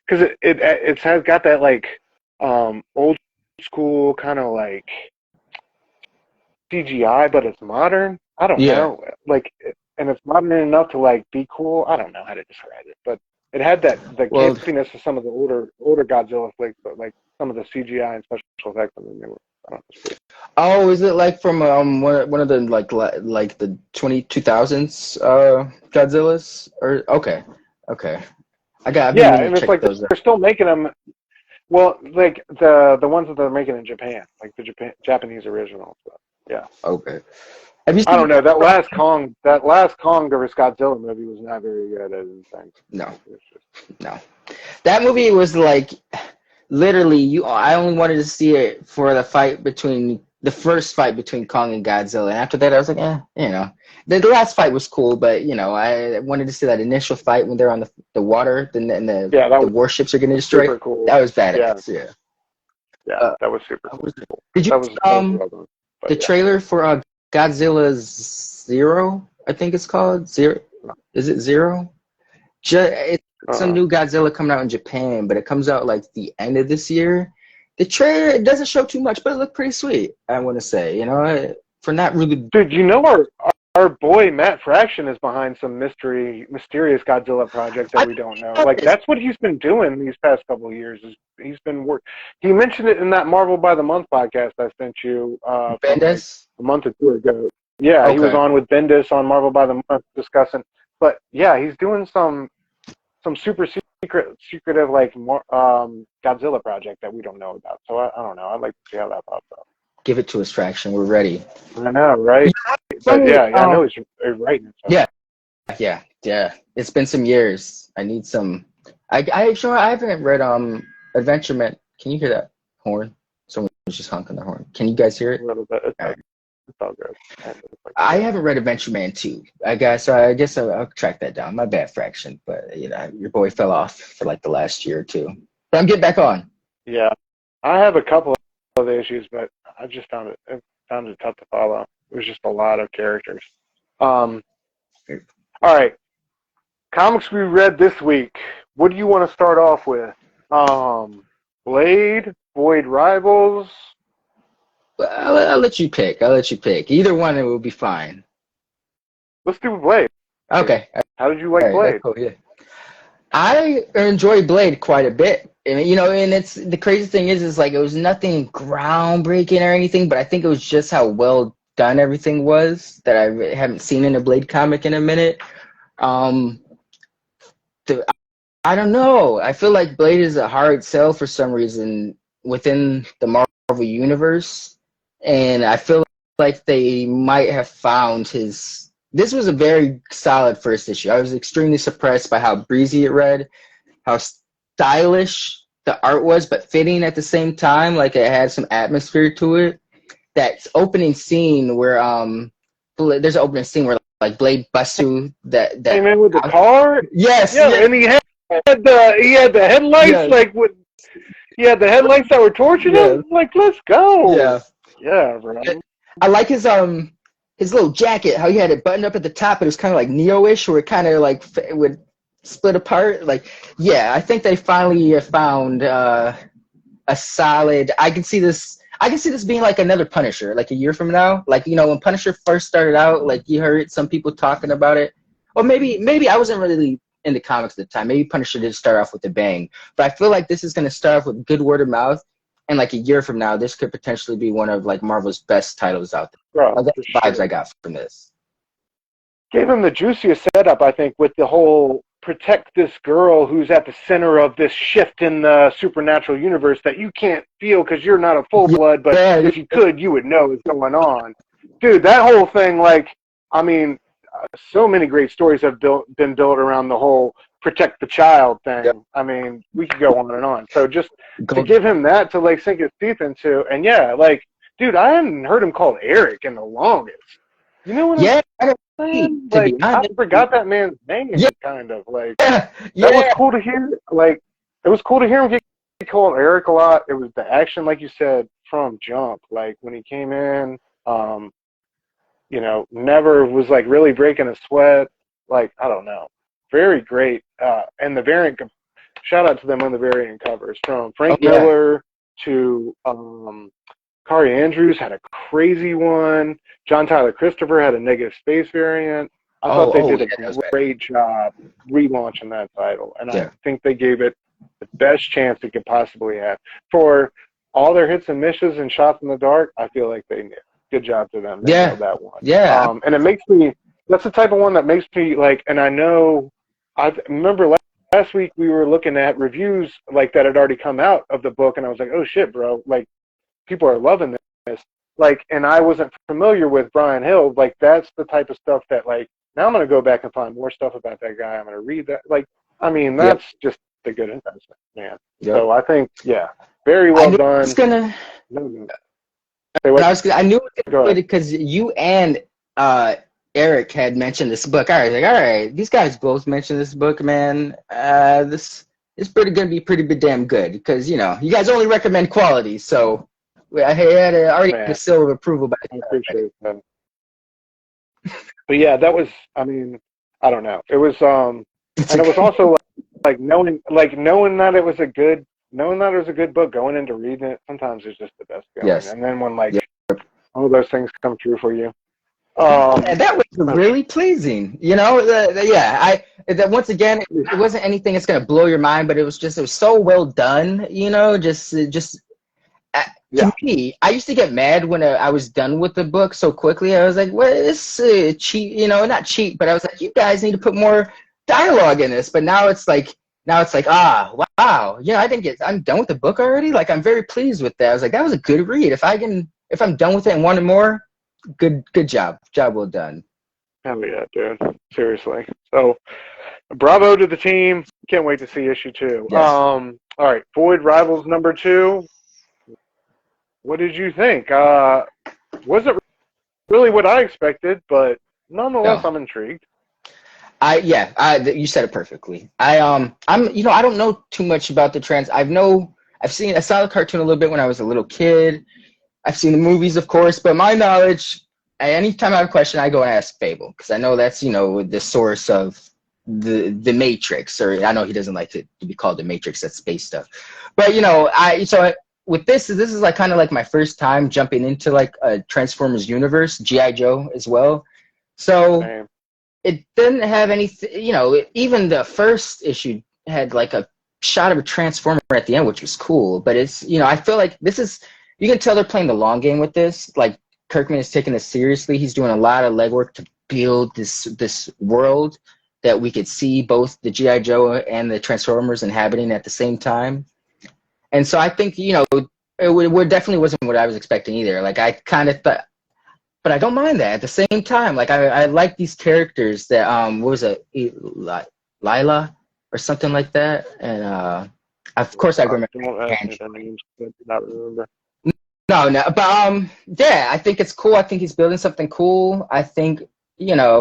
because it has got that like old school kind of like CGI, but it's modern. I don't know, like, and it's modern enough to like be cool. I don't know how to describe it, but it had the campiness of some of the older Godzilla flicks, but like some of the CGI and special effects on the newer. Oh, is it like from one of the like the 2000s Godzillas? Or okay. And it's like they're still making them. Well, like the ones that they're making in Japan, like the Japanese originals. So, yeah. Okay. I don't know. That last Kong versus Godzilla movie was not very good. I didn't think. No. That movie was like literally I only wanted to see it for the first fight between Kong and Godzilla, and after that I was like, the last fight was cool, but I wanted to see that initial fight when they're on the water, and the warships are getting destroyed. Super cool. That was badass. Yeah, that was super cool. Did you the trailer for Godzilla Zero? I think it's called Zero. Is it Zero? It's some new Godzilla coming out in Japan, but it comes out like the end of this year. The trailer, it doesn't show too much, but it looked pretty sweet, I want to say. For not really. Dude, our boy Matt Fraction is behind some mysterious Godzilla project that we don't know. Like that's what he's been doing these past couple of years. He's been He mentioned it in that Marvel by the Month podcast I sent you Bendis? a month or two ago. Yeah, He was on with Bendis on Marvel by the Month discussing. But yeah, he's doing some super secretive like Godzilla project that we don't know about. So I don't know. I'd like to see how that pops up. Give it to us, Fraction. We're ready. I know, right? But I know he's writing it. Yeah. It's been some years. I need some. I haven't read Adventure Man. Can you hear that horn? Someone was just honking their horn. Can you guys hear it? A little bit. It's all good. I haven't read Adventure Man 2. I guess I'll track that down. My bad, Fraction. But your boy fell off for like the last year or two. But I'm getting back on. Yeah, I have a couple of issues, but I just found it found it tough to follow. It was just a lot of characters. All right, comics we read this week. What do you want to start off with? Blade, Void Rivals. I'll let you pick. Either one, it will be fine. Let's do Blade. Okay. How did you like Blade? Cool, yeah. I enjoy Blade quite a bit. And, and it's the crazy thing is like it was nothing groundbreaking or anything, but I think it was just how well done everything was that I haven't seen in a Blade comic in a minute. I don't know. I feel like Blade is a hard sell for some reason within the Marvel universe, and I feel like they might have found his. This was a very solid first issue. I was extremely surprised by how breezy it read, how stylish the art was, but fitting at the same time. Like it had some atmosphere to it. That opening scene where there's an opening scene where like Blade busts through that came in with the car. Yes. Yeah, and he had the headlights he had the headlights that were torching him. Like, let's go. Yeah, bro. I like his little jacket, how he had it buttoned up at the top, but it was kind of like Neo-ish, where it kind of like would split apart. Like, yeah, I think they finally found a solid. I can see this being like another Punisher, like a year from now. Like, when Punisher first started out, like you heard some people talking about it, or maybe I wasn't really in the comics at the time. Maybe Punisher did start off with a bang, but I feel like this is going to start off with good word of mouth. And like a year from now, this could potentially be one of like Marvel's best titles out there. Bro, that's the vibes I got from this. Gave him the juiciest setup, I think, with the whole protect this girl who's at the center of this shift in the supernatural universe that you can't feel because you're not a full blood, but if you could, you would know what's going on. Dude, that whole thing, like, I mean, so many great stories have been built around the whole protect the child thing. Yep. I mean, we could go on and on. So just to give him that to like sink his teeth into, and yeah, like, dude, I hadn't heard him called Eric in the longest. You know what I'm saying? Like, I forgot that man's name, kind of. Like, that was cool to hear. Like, it was cool to hear him get called Eric a lot. It was the action, like you said, from jump. Like, when he came in, never was, like, really breaking a sweat. Like, I don't know. Very great. And the variant, shout out to them on the variant covers. From Frank Miller to Kari Andrews had a crazy one. John Tyler Christopher had a negative space variant. I thought they did a great job relaunching that title. And I think they gave it the best chance it could possibly have. For all their hits and misses and shots in the dark, I feel like they did. Good job to them. They nailed that one. Yeah. And it makes me, that's the type of one that makes me like, and I know, I remember last week we were looking at reviews like that had already come out of the book, and I was like, oh shit, bro, like people are loving this. Like, and I wasn't familiar with Brian Hill. Like, that's the type of stuff that, like, now I'm going to go back and find more stuff about that guy. I'm going to read that. Like, I mean, that's just a good investment, man. Yep. So I think, very well done. I knew it was good because you and Eric had mentioned this book. I was like, all right, these guys both mentioned this book, man. This is going to be pretty damn good because, you guys only recommend quality. So I had already had a seal of approval by I appreciate that. But yeah, that was, I mean, I don't know. It was, and it was also like knowing that it was a good book, going into reading it, sometimes it's just the best feeling. Yes. And then when all those things come true for you. And that was really pleasing, that once again, it wasn't anything that's going to blow your mind, but it was so well done, to me, I used to get mad when I was done with the book so quickly. I was like, well, this cheat, not cheat, but I was like, you guys need to put more dialogue in this. But now it's like, wow, I'm done with the book already. Like, I'm very pleased with that. I was like, that was a good read. If I'm done with it and wanted more, good job well done. Hell yeah, dude, seriously. So bravo to the team. Can't wait to see issue 2. Yes. All right, Void Rivals number 2. What did you think? Wasn't really what I expected, but nonetheless, I'm intrigued. You said it perfectly. I don't know too much about the trans. I saw the cartoon a little bit when I was a little kid. I've seen the movies, of course, but my knowledge, anytime I have a question, I go and ask Fable, because I know that's, the source of the Matrix, or I know he doesn't like it to be called the Matrix, that's space stuff. But, with this is like kind of like my first time jumping into like a Transformers universe, G.I. Joe as well. So Same. it didn't have anything, even the first issue had like a shot of a Transformer at the end, which was cool. But it's, I feel like this is, you can tell they're playing the long game with this. Like Kirkman is taking this seriously. He's doing a lot of legwork to build this world that we could see both the G.I. Joe and the Transformers inhabiting at the same time. And so I think, it definitely wasn't what I was expecting either. Like I kind of thought, but I don't mind that at the same time. Like I like these characters that what was it, Lila or something like that. And of course I remember. Don't ask me the names, but I do not remember. No, but yeah, I think it's cool. I think he's building something cool. I think,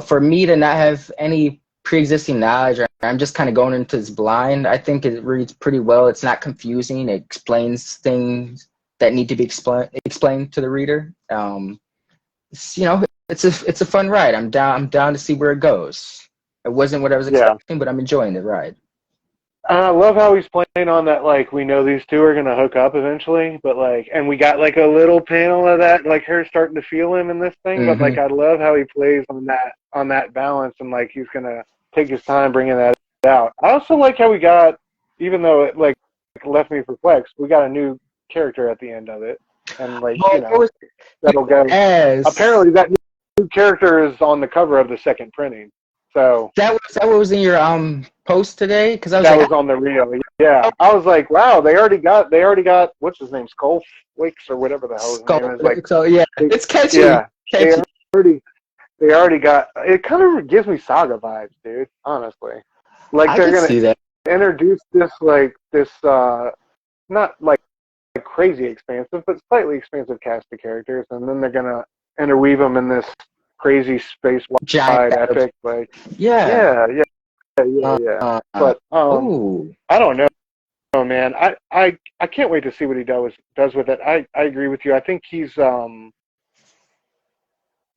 for me to not have any pre-existing knowledge, or I'm just kind of going into this blind, I think it reads pretty well. It's not confusing. It explains things that need to be explained to the reader. It's a fun ride. I'm down to see where it goes. It wasn't what I was expecting, but I'm enjoying the ride. I love how he's playing on that, like, we know these two are going to hook up eventually, but, like, and we got, like, a little panel of that, like, her starting to feel him in this thing, but, like, I love how he plays on that balance, and, like, he's going to take his time bringing that out. I also like how we got, even though it, like, left me perplexed, we got a new character at the end of it, and, like, that'll go. Apparently, that new character is on the cover of the second printing. So that was in your post today, because that was on the reel. Yeah, I was like, wow, they already got what's his name, Skullflakes or whatever the hell his name is. Like, so yeah, it's catchy. Yeah, catchy. They already got. It kind of gives me Saga vibes, dude. Honestly, like they're gonna introduce this not like crazy expansive, but slightly expansive cast of characters, and then they're gonna interweave them in this crazy space-wide epic, like yeah. But I don't know, man. I can't wait to see what he does with it. I agree with you. I think he's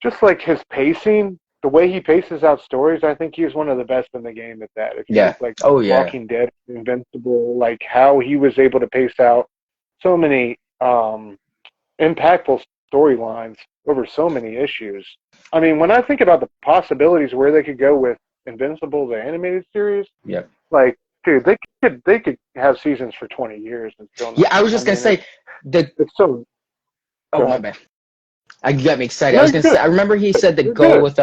just like his pacing, the way he paces out stories. I think he's one of the best in the game at that. If you look like Walking Dead, Invincible, like how he was able to pace out so many impactful storylines over so many issues. I mean, when I think about the possibilities where they could go with Invincible, the animated series, like, dude, they could have seasons for 20 years and still not. Yeah, I was just gonna say it's so. Oh my bad. You got me excited. I was gonna say. I remember he said the goal with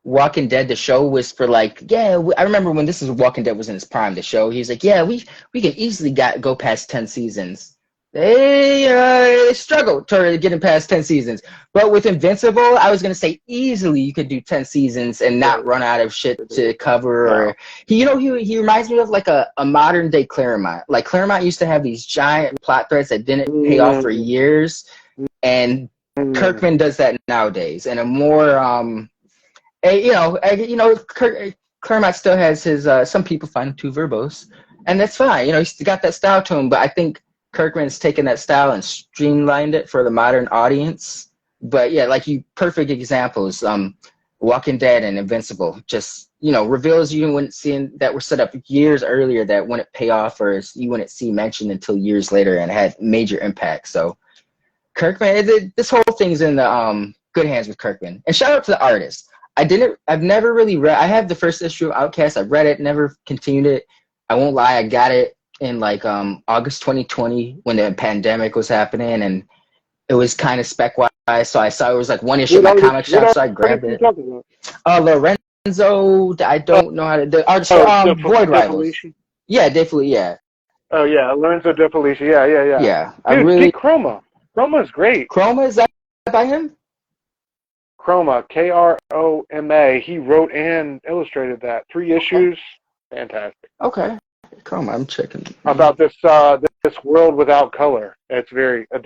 Walking Dead, the show, was for like, I remember when Walking Dead was in its prime. The show, he's like, we can easily go past 10 seasons. They struggled to getting past 10 seasons. But with Invincible, I was going to say easily you could do 10 seasons and not run out of shit to cover. Or he reminds me of like a modern day Claremont. Like Claremont used to have these giant plot threads that didn't pay off for years. And Kirkman does that nowadays. And a more, Claremont still has his, some people find him too verbose. And that's fine. He's got that style to him. But I think Kirkman's taken that style and streamlined it for the modern audience. But yeah, like perfect examples, Walking Dead and Invincible, just, reveals you wouldn't see that were set up years earlier that wouldn't pay off, or you wouldn't see mentioned until years later and had major impact. So Kirkman, this whole thing's in the good hands with Kirkman. And shout out to the artist. I've never really read, I have the first issue of Outcast. I read it, never continued it. I won't lie, I got it in like August 2020 when the pandemic was happening, and it was kind of spec-wise, so I saw it was like one issue of my comic shop, so I grabbed it. Lorenzo, I don't know how to... The artist Void Rivals. Yeah, definitely, yeah. Oh, yeah, Lorenzo De Felicia, yeah. Yeah, Dude, Chroma. Chroma's great. Chroma, is that by him? Chroma, Kroma. He wrote and illustrated that. 3 issues. Fantastic. Okay. Chroma, I'm checking. About this world without color. It's very I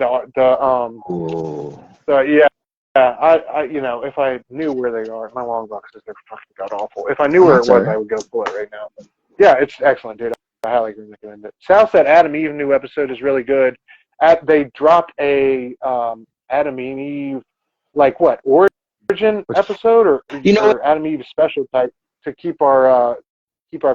if I knew where they are, my long boxes, they're fucking god awful. If I knew where it was, I would go pull it right now. But yeah, it's excellent, dude. I highly recommend it. Sal said Adam Eve new episode is really good. they dropped a Adam and Eve, like what, origin episode or Adam and Eve special type to keep our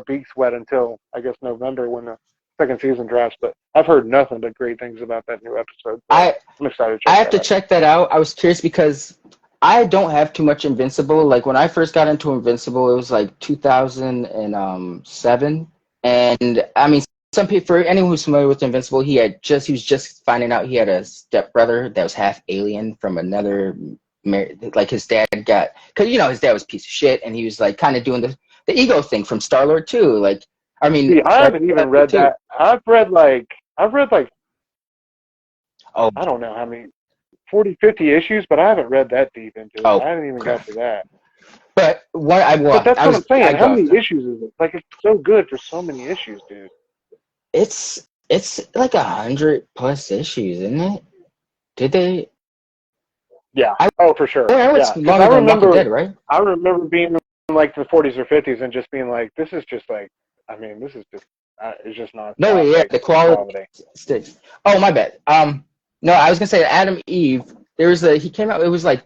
beaks wet until I guess November when the second season drafts. But I've heard nothing but great things about that new episode. So I'm excited to check I have to check that out. I was curious because I don't have too much Invincible. Like when I first got into Invincible, it was like 2007, and I mean, some people, for anyone who's familiar with Invincible, he was just finding out he had a stepbrother that was half alien from another. Like his dad because his dad was a piece of shit, and he was like kind of doing the ego thing from Star-Lord too. Like, I mean, see, I haven't even read that. I've read like I don't know how many 40, 50 issues, but I haven't read that deep into it. I haven't even got to that. But but that's what I'm saying. How many issues is it? Like, it's so good for so many issues, dude. It's like 100+ issues, isn't it? Did they? Yeah. For sure. Yeah, it's longer than Walking Dead, right? I remember being in like the 40s or 50s and just being like, this is just like, I mean, this is just, it's just not. No, yeah, the quality. Oh, my bad. No, I was gonna say Adam Eve. He came out. It was like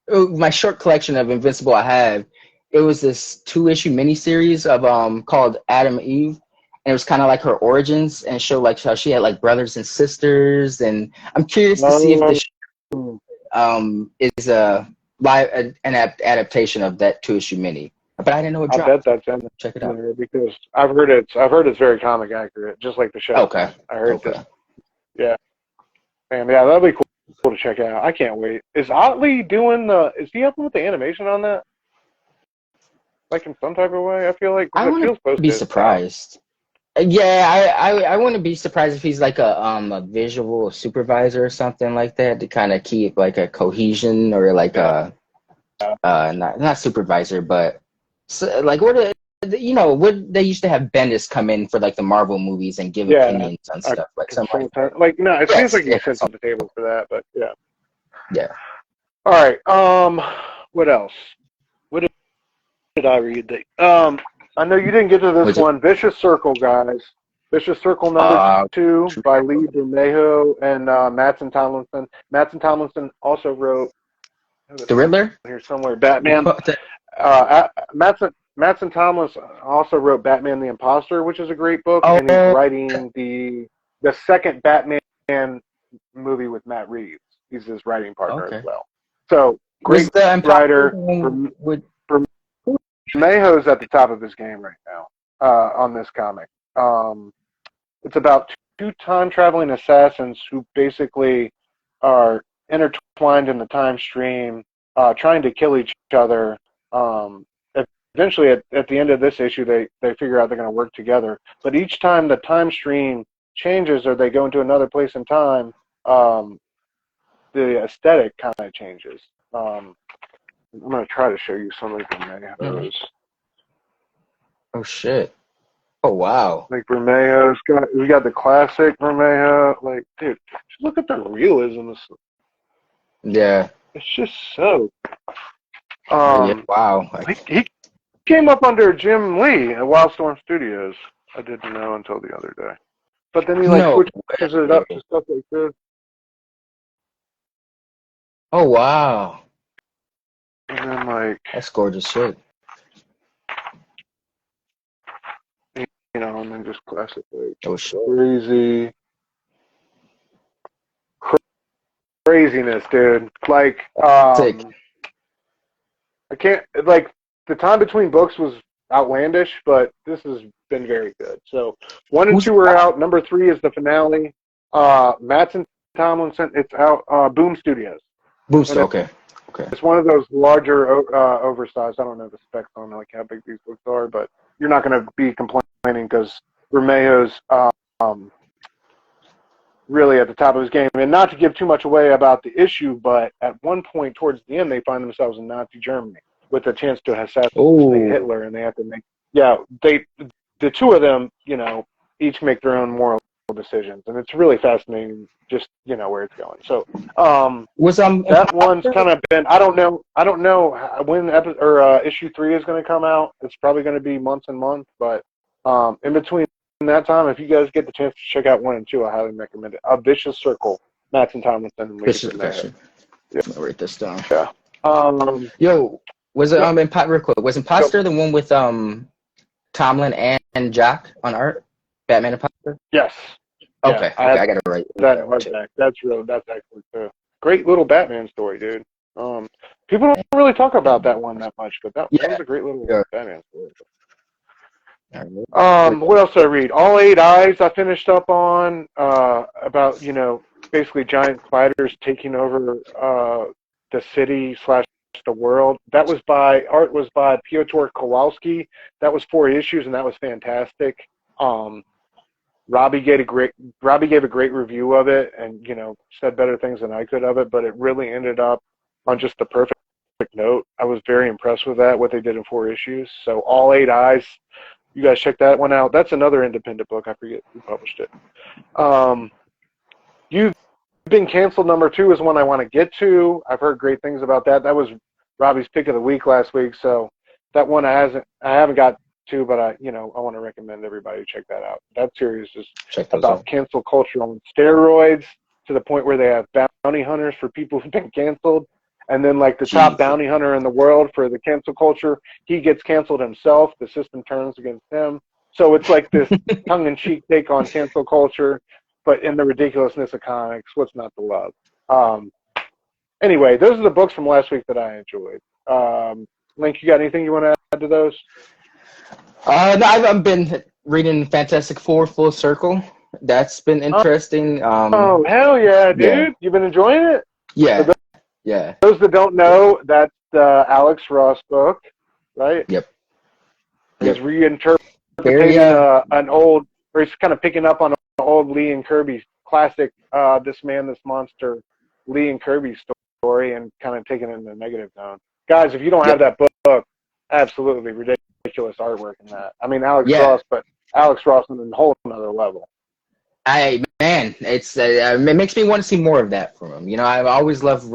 my short collection of Invincible I have. It was this 2-issue miniseries of called Adam Eve, and it was kind of like her origins and showed like how she had like brothers and sisters. And I'm curious to see if the show is an adaptation of that 2-issue mini. But I didn't know it dropped. I bet that's in. Check it out because I've heard it's very comic accurate, just like the show. Okay. I heard this. Yeah. And yeah, that'd be cool to check out. I can't wait. Is Otley is he helping with the animation on that? Like in some type of way? I feel like I wouldn't be surprised. Yeah, I wouldn't be surprised if he's like a visual supervisor or something like that to kind of keep like a cohesion or like not supervisor, but like what they used to have Bendis come in for like the Marvel movies and give opinions on stuff like something like that. Like no, it seems like he sits on the table for that, but yeah. Yeah. All right. What else? What did I read? I know you didn't get to this one. Vicious Circle, guys. Vicious Circle number 2 by Lee Bermejo and Mattson Tomlinson. Mattson Tomlinson also wrote The Riddler here somewhere. Batman. Mattson Tomlinson also wrote Batman the Imposter, which is a great book, and he's writing the second Batman movie with Matt Reeves. He's his writing partner as well. So great writer. Bermejo's at the top of his game right now on this comic. It's about 2 time-traveling assassins who basically are intertwined in the time stream, trying to kill each other. Eventually, at the end of this issue, they figure out they're going to work together. But each time the time stream changes or they go into another place in time, the aesthetic kind of changes. I'm going to try to show you some of Bermejo's. Oh, shit. Oh, wow. Like Bermejo's we got the classic Bermejo. Like, dude, just look at the realism. Yeah. It's just so. Wow. He came up under Jim Lee at Wildstorm Studios. I didn't know until the other day. But then he switches it up to stuff like this. Oh, wow. And then that's gorgeous shit. And then just classic craziness, dude. Like I can't the time between books was outlandish, but this has been very good. So 1 and 2 are out. Number 3 is the finale. Mattson Tomlinson. It's out. Boom Studios. Boom Studios. Okay. It's one of those larger, oversized. I don't know the specs on like how big these books are, but you're not going to be complaining because Bermejo's really at the top of his game. And not to give too much away about the issue, but at one point towards the end, they find themselves in Nazi Germany with a chance to assassinate Hitler, and they have to make the 2 of them, each make their own moral decisions, and it's really fascinating just where it's going. So that one's kind of been I don't know when issue 3 is going to come out. It's probably going to be months and months, but in between that time, if you guys get the chance to check out 1 and 2, I highly recommend it. A Vicious Circle, Matt and Tomlinson. And Vicious Circle. Yeah. I'm gonna write this down. Yeah. Yo, was it yeah. real quick? Was Imposter the one with Tomlin and Jock on art? Batman Imposter? Yes. Okay, yeah, I gotta write that back. That's excellent too. Great little Batman story, dude. People don't really talk about that one that much, but that was a great little Batman story. What else did I read? All 8 Eyes I finished up on, about, basically giant spiders taking over the city / the world. Art was by Piotr Kowalski. That was 4 issues, and that was fantastic. Robbie gave a great review of it, and said better things than I could of it. But it really ended up on just the perfect note. I was very impressed with that, what they did in 4 issues. So All 8 Eyes, you guys check that one out. That's another independent book. I forget who published it. You've Been Canceled #2 is one I want to get to. I've heard great things about that. That was Robbie's pick of the week last week, so that one I haven't got to, but I want to recommend everybody check that out. That series is about cancel culture on steroids, to the point where they have bounty hunters for people who've been canceled, and then like the top bounty hunter in the world for the cancel culture, he gets canceled himself. The system turns against him. So it's like this tongue-in-cheek take on cancel culture, but in the ridiculousness of comics. What's not to love? Anyway, those are the books from last week that I enjoyed. Lynk, you got anything you want to add to those? No, I've been reading Fantastic Four Full Circle. That's been interesting. Oh, hell yeah, dude. Yeah. You've been enjoying it? Yeah. For those that don't know, that's the Alex Ross book, right? Yep. He's reinterpreting an old, or he's kind of picking up on an old Lee and Kirby classic, This Man, This Monster, Lee and Kirby story, and kind of taking it in the negative zone. Guys, if you don't have that book, absolutely ridiculous artwork in that. I mean, Alex Ross, but Alex Ross on a whole another level. It makes me want to see more of that from him. I've always loved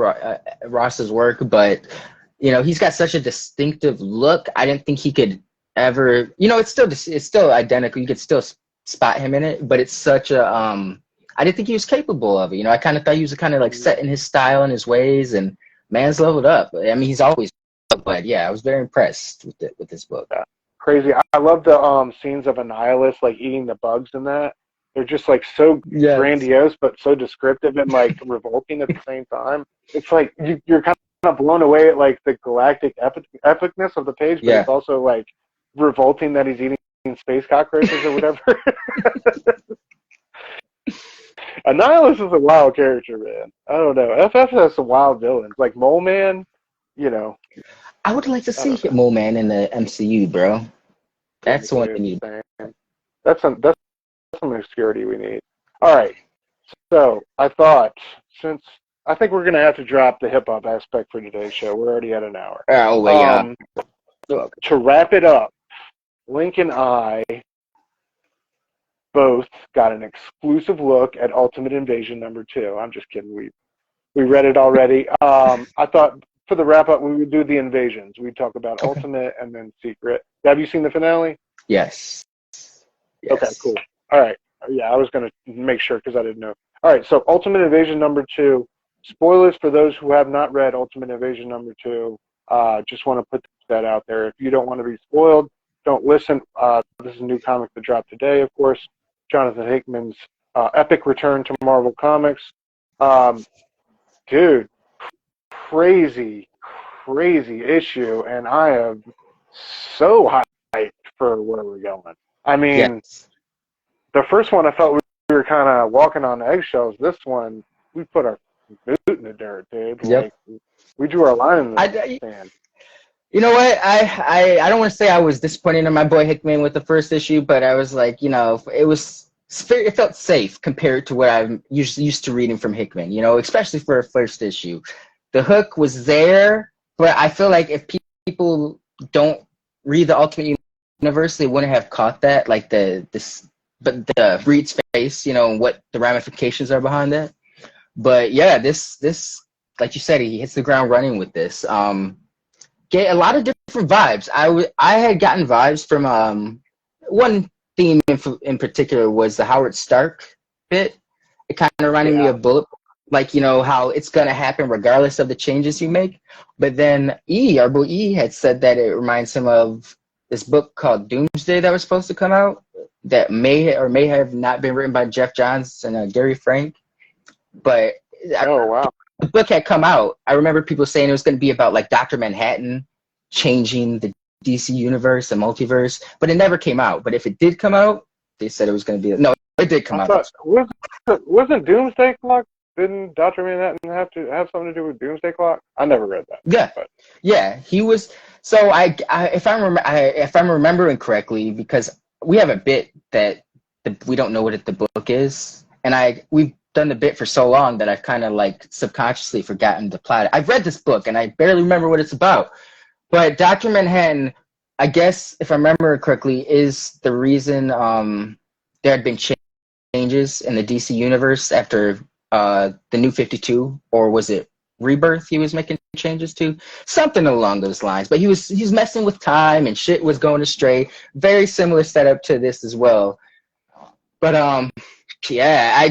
Ross's work, but he's got such a distinctive look. I didn't think he could ever. It's still identical. You could still spot him in it, but it's such a. I didn't think he was capable of it. I kind of thought he was kind of like set in his style and his ways, and man's leveled up. I mean, he's always. But yeah, I was very impressed with this book. Crazy. I love the scenes of Annihilus like eating the bugs in that. They're just like so grandiose, but so descriptive and like revolting at the same time. It's like you're kind of blown away at like the galactic epicness of the page, but it's also like revolting that he's eating space cockroaches or whatever. Annihilus is a wild character, man. I don't know. FF has some wild villains, like Mole Man. I would like to see Mole Man in the MCU, bro. That's what we need. That's some obscurity we need. All right. So I thought, since I think we're gonna have to drop the hip hop aspect for today's show. We're already at an hour. Oh yeah. To wrap it up, Lynk and I both got an exclusive look at Ultimate Invasion #2. I'm just kidding. We read it already. I thought for the wrap up we would do the invasions. We'd talk about Ultimate and then Secret. Have you seen the finale? Yes. Okay, cool. All right. Yeah, I was going to make sure because I didn't know. All right, so Ultimate Invasion #2. Spoilers for those who have not read Ultimate Invasion #2. Just want to put that out there. If you don't want to be spoiled, don't listen. This is a new comic that dropped today, of course. Jonathan Hickman's epic return to Marvel Comics. Dude, crazy issue, and I am so hyped for where we're going. I mean, the first one I felt we were kind of walking on eggshells. This one, we put our boot in the dirt, dude. Like, we drew our line in the sand. You know what? I don't want to say I was disappointed in my boy Hickman with the first issue, but I was like, it felt safe compared to what I'm used to reading from Hickman, especially for a first issue. The hook was there, but I feel like if people don't read the Ultimate Universe, they wouldn't have caught that, like the Reed's face, what the ramifications are behind that. But yeah, this like you said, he hits the ground running with this. Get a lot of different vibes. I had gotten vibes from one theme in particular was the Howard Stark bit. It kind of reminded me Yeah. of Bullet, like, how it's going to happen regardless of the changes you make. But then our boy E had said that it reminds him of this book called Doomsday that was supposed to come out that may or may have not been written by Jeff Johns and Gary Frank. But Oh, wow. the book had come out. I remember people saying it was going to be about like Dr. Manhattan changing the DC universe and multiverse, but it never came out. But if it did come out, they said it was going to be no. It did come I out. thought wasn't Doomsday Clock? Didn't Dr. Manhattan have to have something to do with Doomsday Clock? I never read that. Yeah, but. yeah, he was. So if I'm remembering correctly, because we have a bit that we don't know what the book is, and we've done the bit for so long that I've kind of like subconsciously forgotten the plot. I've read this book and I barely remember what it's about. But Dr. Manhattan, I guess if I remember correctly, is the reason there had been changes in the DC universe after the New 52, or was it Rebirth he was making changes to? Something along those lines. But he was messing with time and shit was going astray. Very similar setup to this as well. But yeah,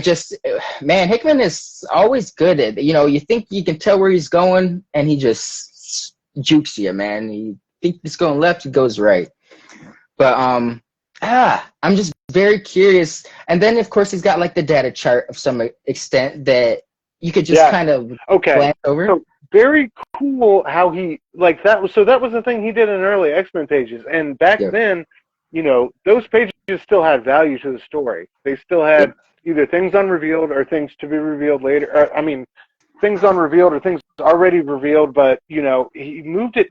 man, Hickman is always good at, you think you can tell where he's going and he just jukes you, man. You think it's going left, it goes right. But I'm just very curious. And then of course he's got like the data chart of some extent that you could just kind of glance over. So very cool how he like that was. So that was the thing he did in early X-Men pages, and back then, those pages still had value to the story. They still had either things unrevealed or things to be revealed later. Or, things unrevealed or things already revealed. But he moved it.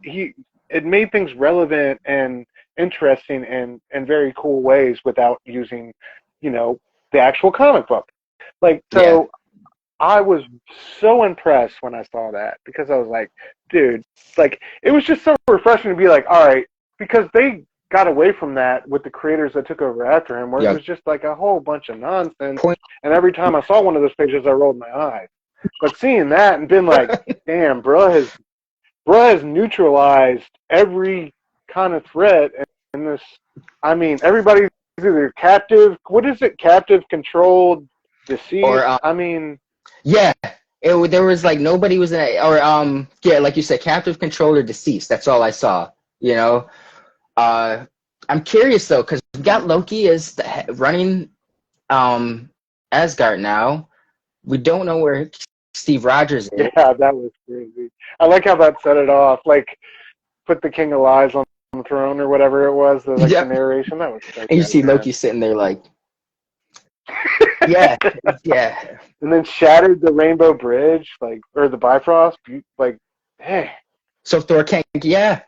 It made things relevant and interesting and very cool ways without using, the actual comic book. Like so. Yeah. I was so impressed when I saw that because I was like, dude, like it was just so refreshing to be like, all right, because they got away from that with the creators that took over after him, where it was just like a whole bunch of nonsense. And every time I saw one of those pages, I rolled my eyes. But seeing that and been like, damn, bro has neutralized every kind of threat in this. Everybody's either captive. What is it? Captive, controlled, deceased. Or yeah, there was like nobody was in it, or like you said, captive, controlled, or deceased. That's all I saw. I'm curious though, because we got Loki as running Asgard now. We don't know where Steve Rogers is. Yeah, that was crazy. I like how that set it off. Like, put the King of Lies on the throne or whatever it was. The narration. That was crazy. And you see Loki sitting there like. yeah. And then shattered the Rainbow Bridge, or the Bifrost, hey. So Thor can't. Yeah.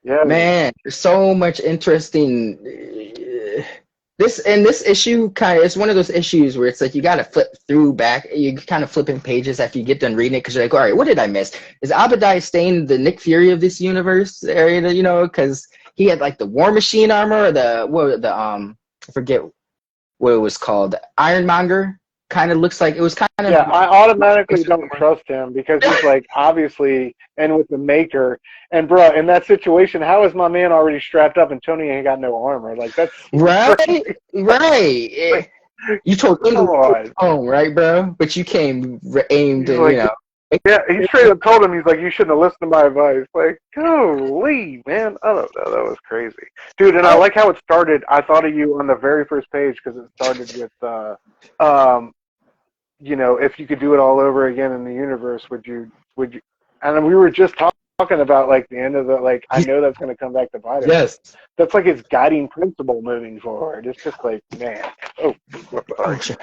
Man, there's so much interesting. This issue it's one of those issues where it's like you got to flip through back. You kind of flipping pages after you get done reading it because you're like, all right, what did I miss? Is Abadai Stane the Nick Fury of this universe area? Because he had like the War Machine armor, or I forget what it was called. Ironmonger kind of looks like it was kind of. Yeah, I automatically don't trust him because he's like obviously, and with the Maker, and bro, in that situation, how is my man already strapped up and Tony ain't got no armor? Like that's right. You told him to home, right, bro? But you came aimed, and Yeah, he straight up told him, he's like, you shouldn't have listened to my advice. Like, holy, man. I don't know. That was crazy. Dude, and I like how it started. I thought of you on the very first page because it started with, if you could do it all over again in the universe, would you? And we were just talking about, like, the end of the, I know that's going to come back to bite us. Yes. That's like his guiding principle moving forward. It's just like, man. Oh, sure.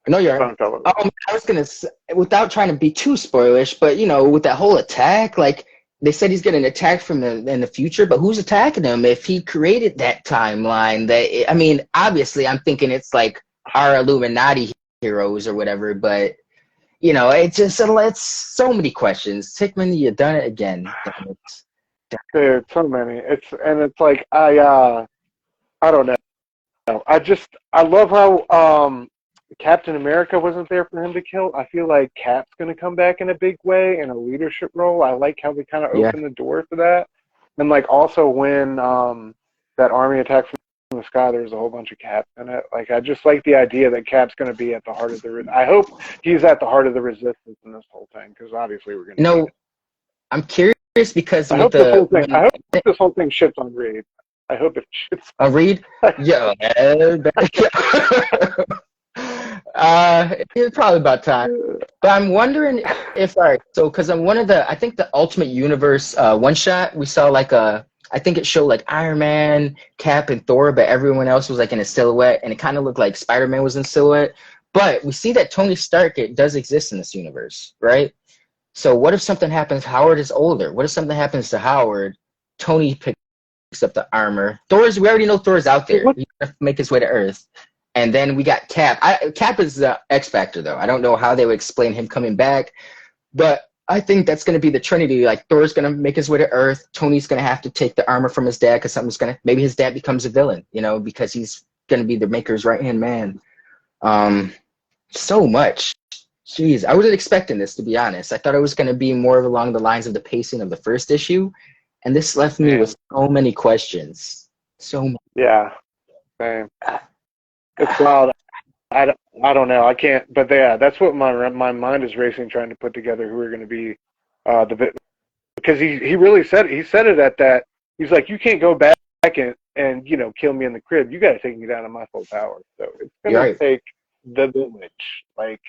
No, you're right. I was going to say, without trying to be too spoilish, but, with that whole attack, like, they said he's getting attacked in the future, but who's attacking him if he created that timeline? Obviously, I'm thinking it's, like, our Illuminati heroes or whatever, but, it's so many questions. Hickman, you done it again. Dude, so many. It's like, I don't know. I love how, Captain America wasn't there for him to kill. I feel like Cap's going to come back in a big way in a leadership role. I like how they kind of opened the door for that. And, also when that army attack from the Sky, there's a whole bunch of Caps in it. Like, I just like the idea that Cap's going to be at the heart of the. I hope he's at the heart of the resistance in this whole thing, because obviously we're going to. No, I'm curious because I with hope this whole thing. when I hope this whole thing shits on Reed. I hope it shits. Reed, yeah, it's probably about time. But I'm wondering if, all right, so because I'm I think the Ultimate Universe one shot, we saw like I think it showed like Iron Man, Cap, and Thor, but everyone else was like in a silhouette, and it kind of looked like Spider-Man was in silhouette. But we see that Tony Stark, it does exist in this universe, right? So what if something happens? Howard is older. What if something happens to Howard? Tony picks up the armor. We already know Thor's out there. He's gonna make his way to Earth. And then we got Cap. Cap is the X Factor, though. I don't know how they would explain him coming back, but I think that's going to be the Trinity. Like, Thor's going to make his way to Earth. Tony's going to have to take the armor from his dad because maybe his dad becomes a villain, because he's going to be the Maker's right-hand man. So much. Jeez, I wasn't expecting this, to be honest. I thought it was going to be more along the lines of the pacing of the first issue, and this left me with so many questions. So many. Yeah, same. It's wild. I don't know. I can't. But yeah, that's what my mind is racing, trying to put together who are going to be because he really said it. He said it at that. He's like, you can't go back and kill me in the crib. You got to take me down to my full power. So it's going to take the village. Like,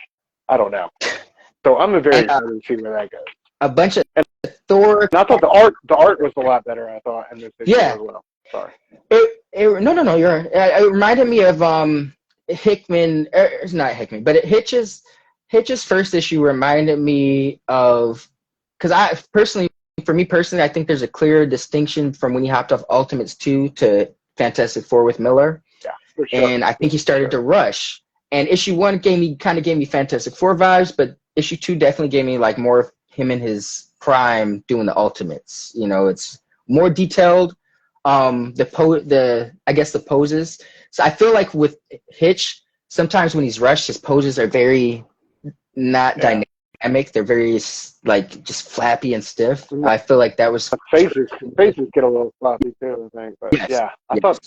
I don't know. So I'm very excited to see where that goes. A bunch of Thor. And I thought the art was a lot better. I thought in this issue as well. Sorry. No, you're right. It reminded me of Hickman. It's not Hickman, but Hitch's first issue reminded me of, because for me personally, I think there's a clear distinction from when he hopped off Ultimates 2 to Fantastic Four with Miller. Yeah, for sure. And I think he started to rush. And issue 1 gave me Fantastic Four vibes, but issue 2 definitely gave me like more of him in his prime doing the Ultimates. It's more detailed. The poses. So I feel like with Hitch, sometimes when he's rushed, his poses are very not dynamic. They're very like just flappy and stiff. I feel like that was faces get a little floppy too, I think. But I thought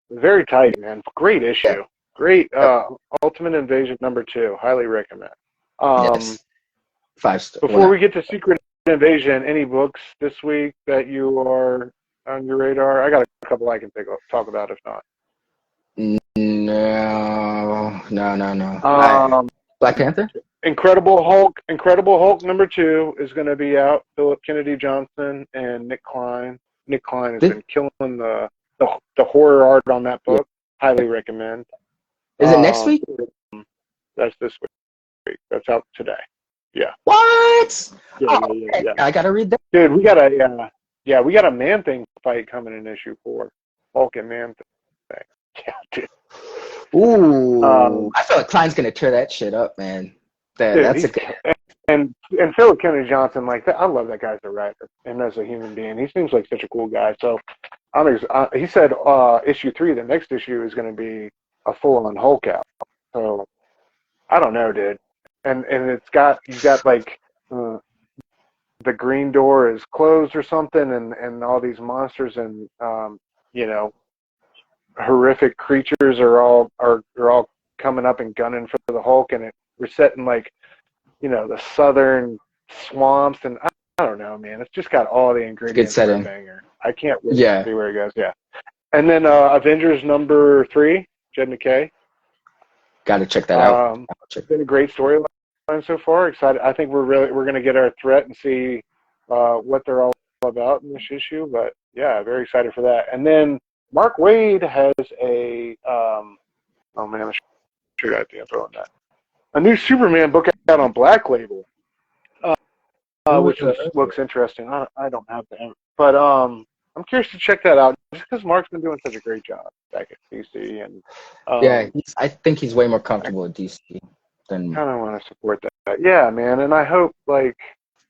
very tight, man. Great issue. Yeah. Great Ultimate Invasion #2. Highly recommend. 5 stars. Before we get to Secret Invasion, any books this week that you are on your radar? I got a couple I can talk about if not. No. Black Panther? Incredible Hulk #2 is going to be out. Philip Kennedy Johnson and Nick Klein. Nick Klein has been killing the horror art on that book. Highly recommend. Is it next week? That's this week. That's out today. Yeah. What? Yeah. I gotta read that. Dude, we got a Man-Thing fight coming in issue 4. Hulk and Man-Thing. Yeah, dude. Ooh. I feel like Klein's gonna tear that shit up, man. That's a good. And Philip Kennedy Johnson, like that, I love that guy as a writer and as a human being. He seems like such a cool guy. So, he said issue 3, the next issue is going to be a full-on Hulk out. So, I don't know, dude. And you've got like the green door is closed or something, and all these monsters and horrific creatures are all coming up and gunning for the Hulk, and we're setting like the southern swamps, and I don't know, man. It's just got all the ingredients for a banger. I can't wait to see where it goes. Yeah, and then Avengers #3, Jed McKay. Got to check that out. It's been a great storyline so far. Excited. I think we're going to get our threat and see what they're all about in this issue. But yeah, very excited for that. And then Mark Waid has a oh man, I'm sure I have the info on that. A new Superman book out on Black Label, which looks interesting. I don't have the, but I'm curious to check that out just because Mark's been doing such a great job back at DC, and I think he's way more comfortable at DC than. Kind of want to support that. Yeah, man, and I hope like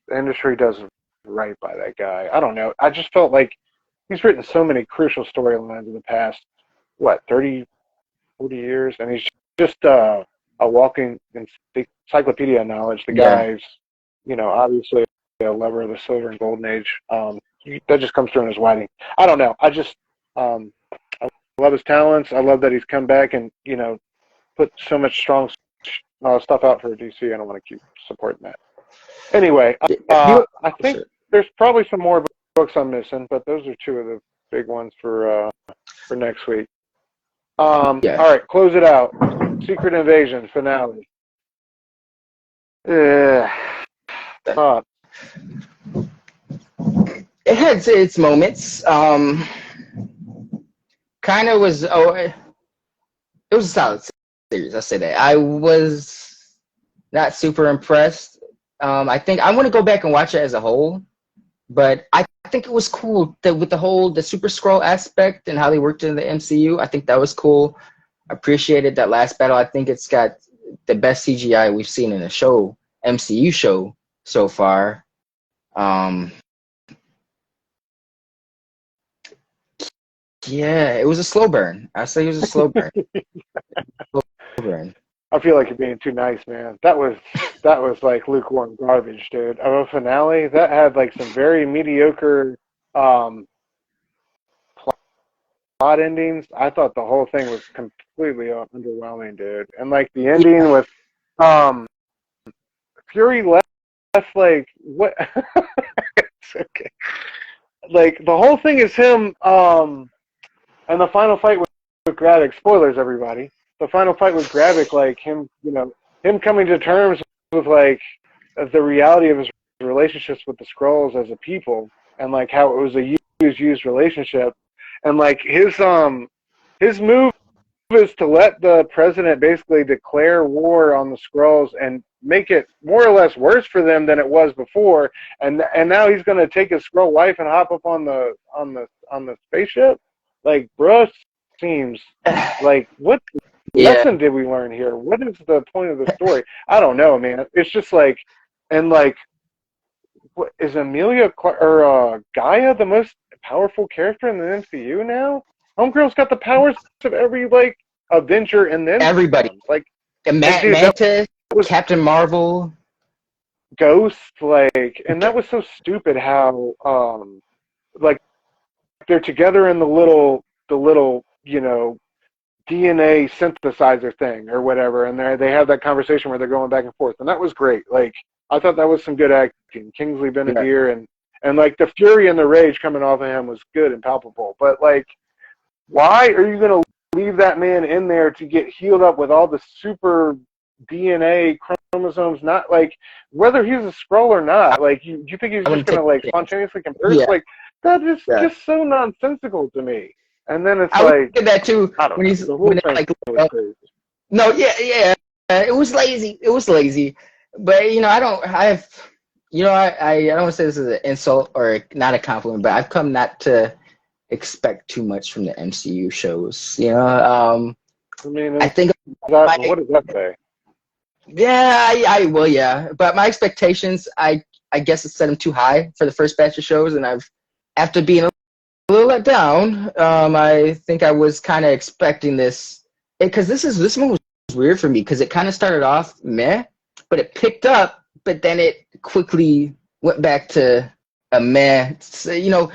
the industry does right by that guy. I don't know. I just felt like he's written so many crucial storylines in the past 30, 40 years, and he's just a walking encyclopedia of knowledge. The guy's, obviously a lover of the silver and golden age. That just comes through in his writing. I don't know. I just I love his talents. I love that he's come back and, you know, put so much strong stuff out for DC, and I want to keep supporting that. Anyway, I think there's probably some more books I'm missing, but those are two of the big ones for next week. All right, close it out. Secret Invasion finale. It had its moments. Kind of was. It was a solid series. I'll say that. I was not super impressed. I think I want to go back and watch it as a whole, but I think it was cool that with the Super Skrull aspect and how they worked in the MCU. I think that was cool. I appreciated that last battle. I think it's got the best CGI we've seen in a MCU show so far. Yeah, it was a slow burn. I say it was a slow burn. I feel like you're being too nice, man. That was like lukewarm garbage, dude. Of a finale that had like some very mediocre plot endings. I thought the whole thing was completely underwhelming, dude. And like the ending with Fury left like what? It's okay. Like the whole thing is him and the final fight with Gravik. Spoilers, everybody. The final fight with Gravik, like him, you know, him coming to terms with like the reality of his relationships with the Skrulls as a people, and like how it was a used relationship, and like his move is to let the president basically declare war on the Skrulls and make it more or less worse for them than it was before, and now he's gonna take his Skrull wife and hop up on the spaceship. Like, bro, seems like what lesson did we learn here? What is the point of the story? I don't know, man. It's just like, and like, what is Emilia or Gaia the most powerful character in the MCU now? Homegirl's got the powers of every like Avenger and then everybody, like Mantis, Captain Marvel, Ghost, like, and that was so stupid how like they're together in the little you know DNA synthesizer thing or whatever, and they have that conversation where they're going back and forth, and that was great. Like, I thought that was some good acting. Kingsley Benavier and like the fury and the rage coming off of him was good and palpable. But like, why are you gonna leave that man in there to get healed up with all the super DNA chromosomes? Not like whether he's a Skrull or not. Like, you think he's just gonna like spontaneously convert? Yeah. Like, that is just so nonsensical to me. And then it's I like did that too when he's like, no, yeah, it was lazy. It was lazy, but you know, I don't want to say this is an insult or not a compliment, but I've come not to expect too much from the MCU shows. You know, I mean, I think what does that say? Yeah, but my expectations, I guess, it set them too high for the first batch of shows, and after being a little let down, I think I was kind of expecting this, because this one was weird for me because it kind of started off meh, but it picked up, but then it quickly went back to a meh. So, you know,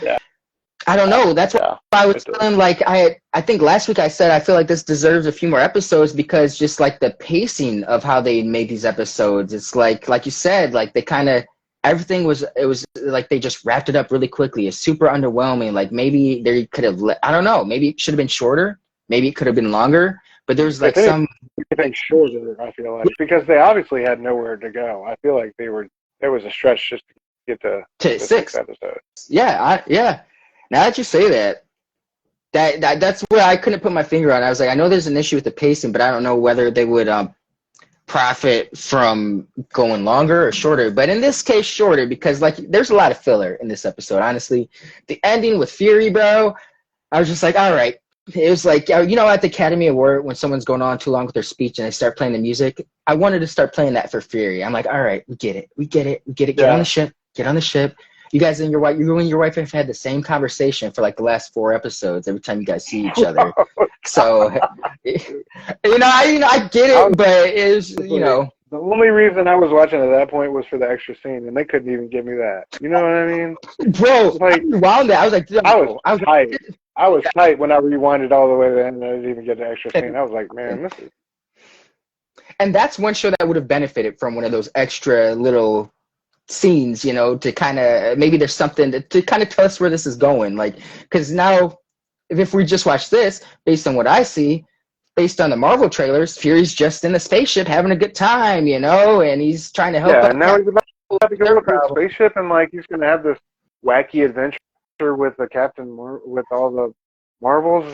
I don't know. That's why I was feeling like I think last week I said I feel like this deserves a few more episodes, because just like the pacing of how they made these episodes, it's like you said, like they kind of, everything was like they just wrapped it up really quickly. It's super underwhelming. Like maybe they could have, I don't know, maybe it should have been shorter. Maybe it could have been longer. But there's like some shorter, I feel like, because they obviously had nowhere to go. I feel like there was a stretch just to get to 6 episodes. Yeah. Now that you say that's where I couldn't put my finger on. I was like, I know there's an issue with the pacing, but I don't know whether they would profit from going longer or shorter. But in this case, shorter, because like there's a lot of filler in this episode. Honestly, the ending with Fury, bro, I was just like, all right. It was like, you know, at the Academy Award when someone's going on too long with their speech and they start playing the music, I wanted to start playing that for Fury. I'm like, all right, we get it. Get on the ship. You guys and you and your wife have had the same conversation for like the last 4 episodes every time you guys see each other. So, you know, I get it, but it was, you know. The only reason I was watching at that point was for the extra scene, and they couldn't even give me that. You know what I mean? Bro, like, I was like, I was hyped. I was tight when I rewinded all the way to the end and I didn't even get the extra scene. I was like, man, this is... And that's one show that would have benefited from one of those extra little scenes, you know, to kind of, maybe there's something to kind of tell us where this is going. Like, because now, if we just watch this, based on what I see, based on the Marvel trailers, Fury's just in a spaceship having a good time, you know, and he's trying to help Yeah, out. and now he's about to go up in a spaceship and, like, he's going to have this wacky adventure with the with all the Marvels.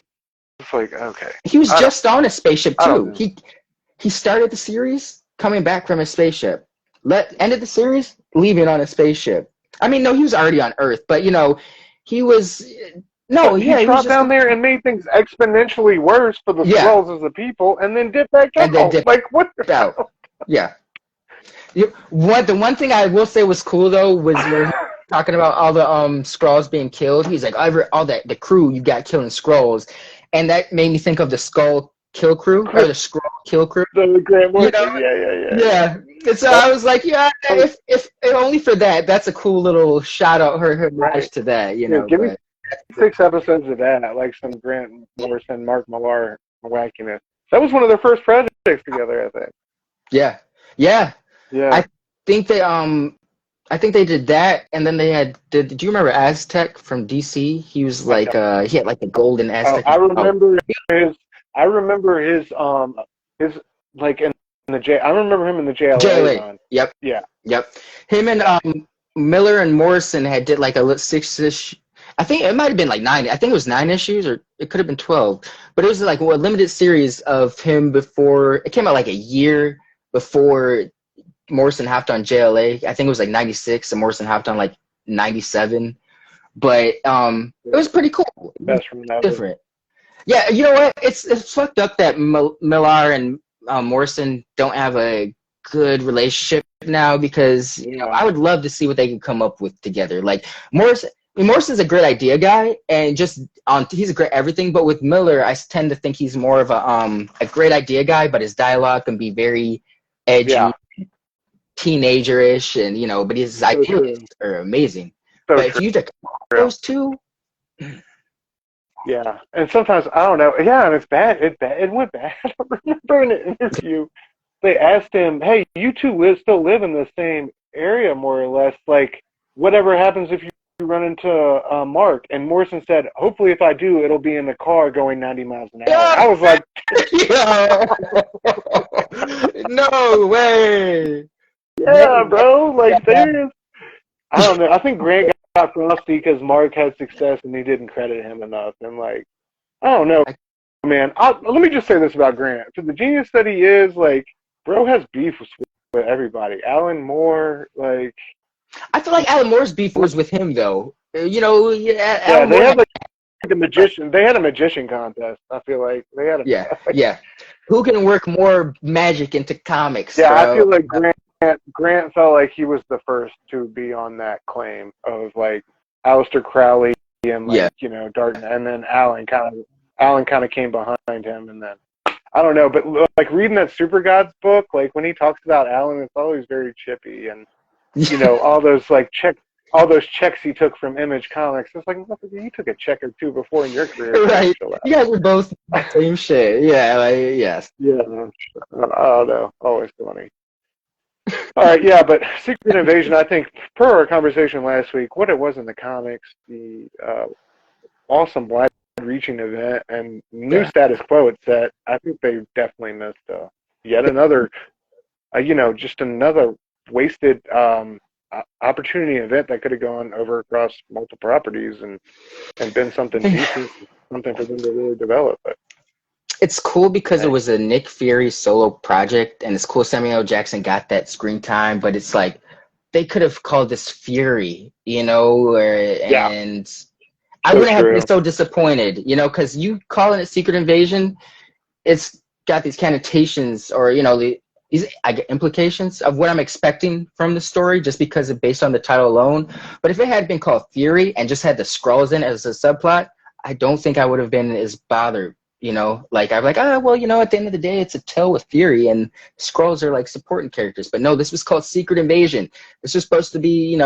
It's like, okay. He was just on a spaceship, too. He started the series coming back from a spaceship. Ended the series leaving on a spaceship. I mean, no, he was already on Earth, but, you know, he was... No, he dropped down there and made things exponentially worse for the Skrulls as the people, and then dipped back out. Like, what the hell? Yeah. The one thing I will say was cool, though, was where he was talking about all the Skrulls being killed. He's like, all the crew you got killing Skrulls. And that made me think of the Skull Kill Crew, or the Skrull Kill Crew. The Grant Morrison, you know? Yeah. And so I was like, yeah, if only for that, that's a cool little shout out, her homage to that, you know. Give me 6 episodes of that, like some Grant Morrison, Mark Millar wackiness. That was one of their first projects together, I think. Yeah. I think they did that, and then they had. Did you remember Aztec from DC? He was like, he had like the golden Aztec. I remember his. I remember his like in the J. I remember him in the JLA. Yep. Yeah. Yep. Him and Miller and Morrison did like a 6-ish. I think it might have been like 9. I think it was 9 issues, or it could have been 12. But it was like a limited series of him before it came out, like a year before Morrison hopped on JLA. I think it was like 96, and Morrison hopped on like 97. But it was pretty cool. Best from that. Different. Yeah, you know what? It's fucked up that Millar and Morrison don't have a good relationship now, because you know, I would love to see what they can come up with together. Like Morrison's a great idea guy, and he's a great everything. But with Miller, I tend to think he's more of a great idea guy, but his dialogue can be very edgy, teenager-ish, and you know, but his ideas are amazing. So but if you took those two, yeah, and sometimes I don't know. Yeah, and it's bad. It went bad. I remember in an interview, they asked him, "Hey, you two still live in the same area, more or less. Like, whatever happens if you run into Mark?" And Morrison said, "Hopefully, if I do, it'll be in the car going 90 miles an hour." I was like, "No way!" Yeah, bro. Like, there's. I don't know. I think Grant got frosty because Mark had success and he didn't credit him enough. And like, I don't know, man. Let me just say this about Grant: for the genius that he is, like, bro has beef with everybody. Alan Moore, like. I feel like Alan Moore's beef was with him, though. You know, they had like the magician. They had a magician contest. I feel like they had a yeah. Who can work more magic into comics? Yeah, bro? I feel like Grant felt like he was the first to be on that claim of like Aleister Crowley and like you know Darton, and then Alan kind of came behind him, and then I don't know, but like reading that Super Gods book, like when he talks about Alan, it's always very chippy and. You know, all those checks he took from Image Comics. It's like, you took a check or two before in your career. Right. You guys were both the same shit. Yeah, yes. Yeah. I don't know. Always funny. All right, yeah, but Secret Invasion, I think, per our conversation last week, what it was in the comics, the awesome wide-reaching event, and new status quo it set, I think they definitely missed yet another, just another wasted opportunity event that could have gone over across multiple properties and been something decent, something for them to really develop. But it's cool because it was a Nick Fury solo project, and it's cool Samuel L. Jackson got that screen time, but it's like they could have called this Fury, and I wouldn't have been so disappointed, because you calling it Secret Invasion, it's got these connotations or, these implications of what I'm expecting from the story just because of based on the title alone. But if it had been called Fury and just had the Skrulls in as a subplot, I don't think I would have been as bothered, Like, I'm like, at the end of the day, it's a tale with Fury, and Skrulls are like supporting characters. But no, this was called Secret Invasion. This was supposed to be,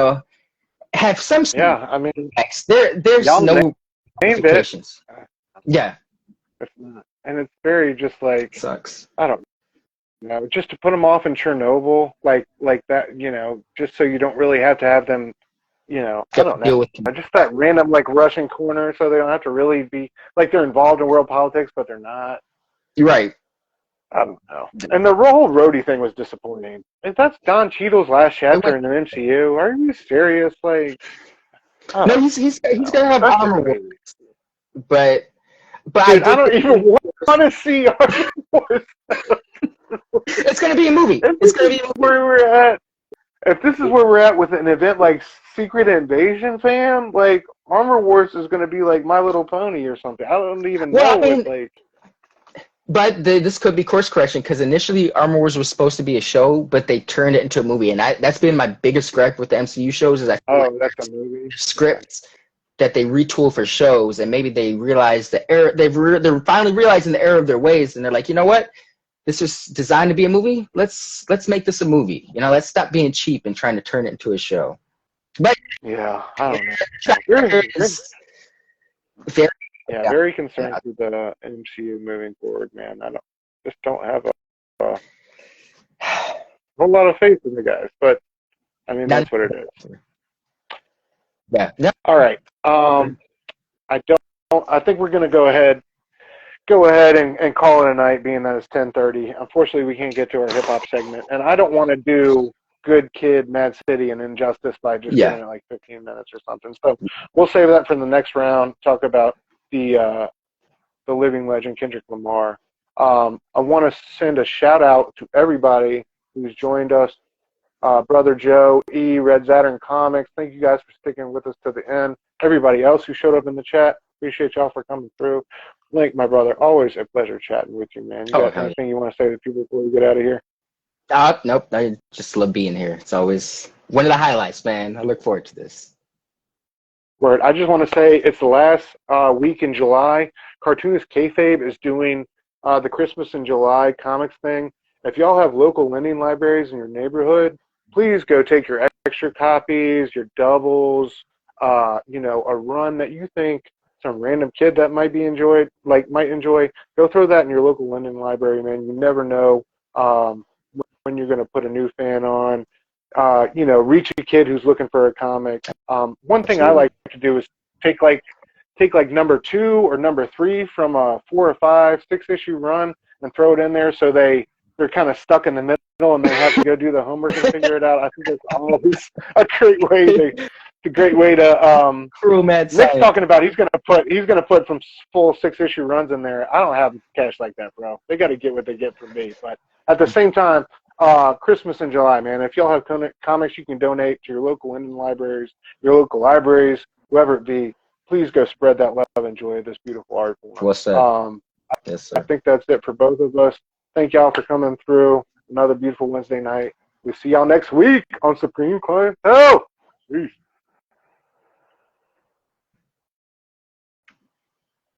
have some. Yeah, I mean, there's no named it. Yeah. It's not. And it's very just like, Sucks. I don't know, just to put them off in Chernobyl, like that, just so you don't really have to have them, I don't know. Deal with Just that random, like, Russian corner so they don't have to really be, like, they're involved in world politics, but they're not. You're right. I don't know. And the whole Rhodey thing was disappointing. If that's Don Cheadle's last chapter in the MCU, are you serious? Like, no, he's gonna have Armor Wars, but dude, I don't even want to see Armor Wars. It's gonna be a movie. It's gonna be where we're at. If this is where we're at with an event like Secret Invasion, fam, like Armor Wars is gonna be like My Little Pony or something. I don't even know. But this could be course correction because initially Armor Wars was supposed to be a show, but they turned it into a movie, and that's been my biggest gripe with the MCU shows is that's a movie scripts that they retool for shows, and maybe they realize the error. They're finally realizing the error of their ways, and they're like, you know what? This was designed to be a movie. Let's make this a movie. Let's stop being cheap and trying to turn it into a show. But yeah, I don't know. Very concerned with the MCU moving forward, man. I don't have a whole lot of faith in the guys, but I mean that's what it is. Yeah. All right. I think we're gonna go ahead and call it a night, being that it's 10:30. Unfortunately, we can't get to our hip hop segment, and I don't want to do Good Kid, Mad City, and Injustice by just giving it like 15 minutes or something. So we'll save that for the next round. Talk about the living legend Kendrick Lamar. I want to send a shout out to everybody who's joined us. Brother Joe, Red Saturn Comics. Thank you guys for sticking with us to the end. Everybody else who showed up in the chat, appreciate y'all for coming through. Lynk, my brother, always a pleasure chatting with you, man. You got anything you want to say to people before we get out of here? Nope. I just love being here. It's always one of the highlights, man. I look forward to this. Word. I just want to say it's the last week in July. Cartoonist Kayfabe is doing the Christmas in July comics thing. If y'all have local lending libraries in your neighborhood, please go take your extra copies, your doubles, a run that you think some random kid that might enjoy. Go throw that in your local lending library, man. You never know when you're going to put a new fan on. Reach a kid who's looking for a comic. One thing I like to do is take number 2 or number 3 from a 4 or 5, 6 issue run and throw it in there so they're kind of stuck in the middle and they have to go do the homework and figure it out. I think that's always a great way to Cruel Mad Nick's talking about he's gonna put from full 6 issue runs in there. I don't have cash like that, bro. They got to get what they get from me. But at the same time, Christmas in July, man. If y'all have comics you can donate to your local lending libraries, your local libraries, whoever it be, please go spread that love and joy of this beautiful art form. What's that? Yes, sir. I think that's it for both of us. Thank y'all for coming through. Another beautiful Wednesday night. We'll see y'all next week on Supreme Clientele. Peace.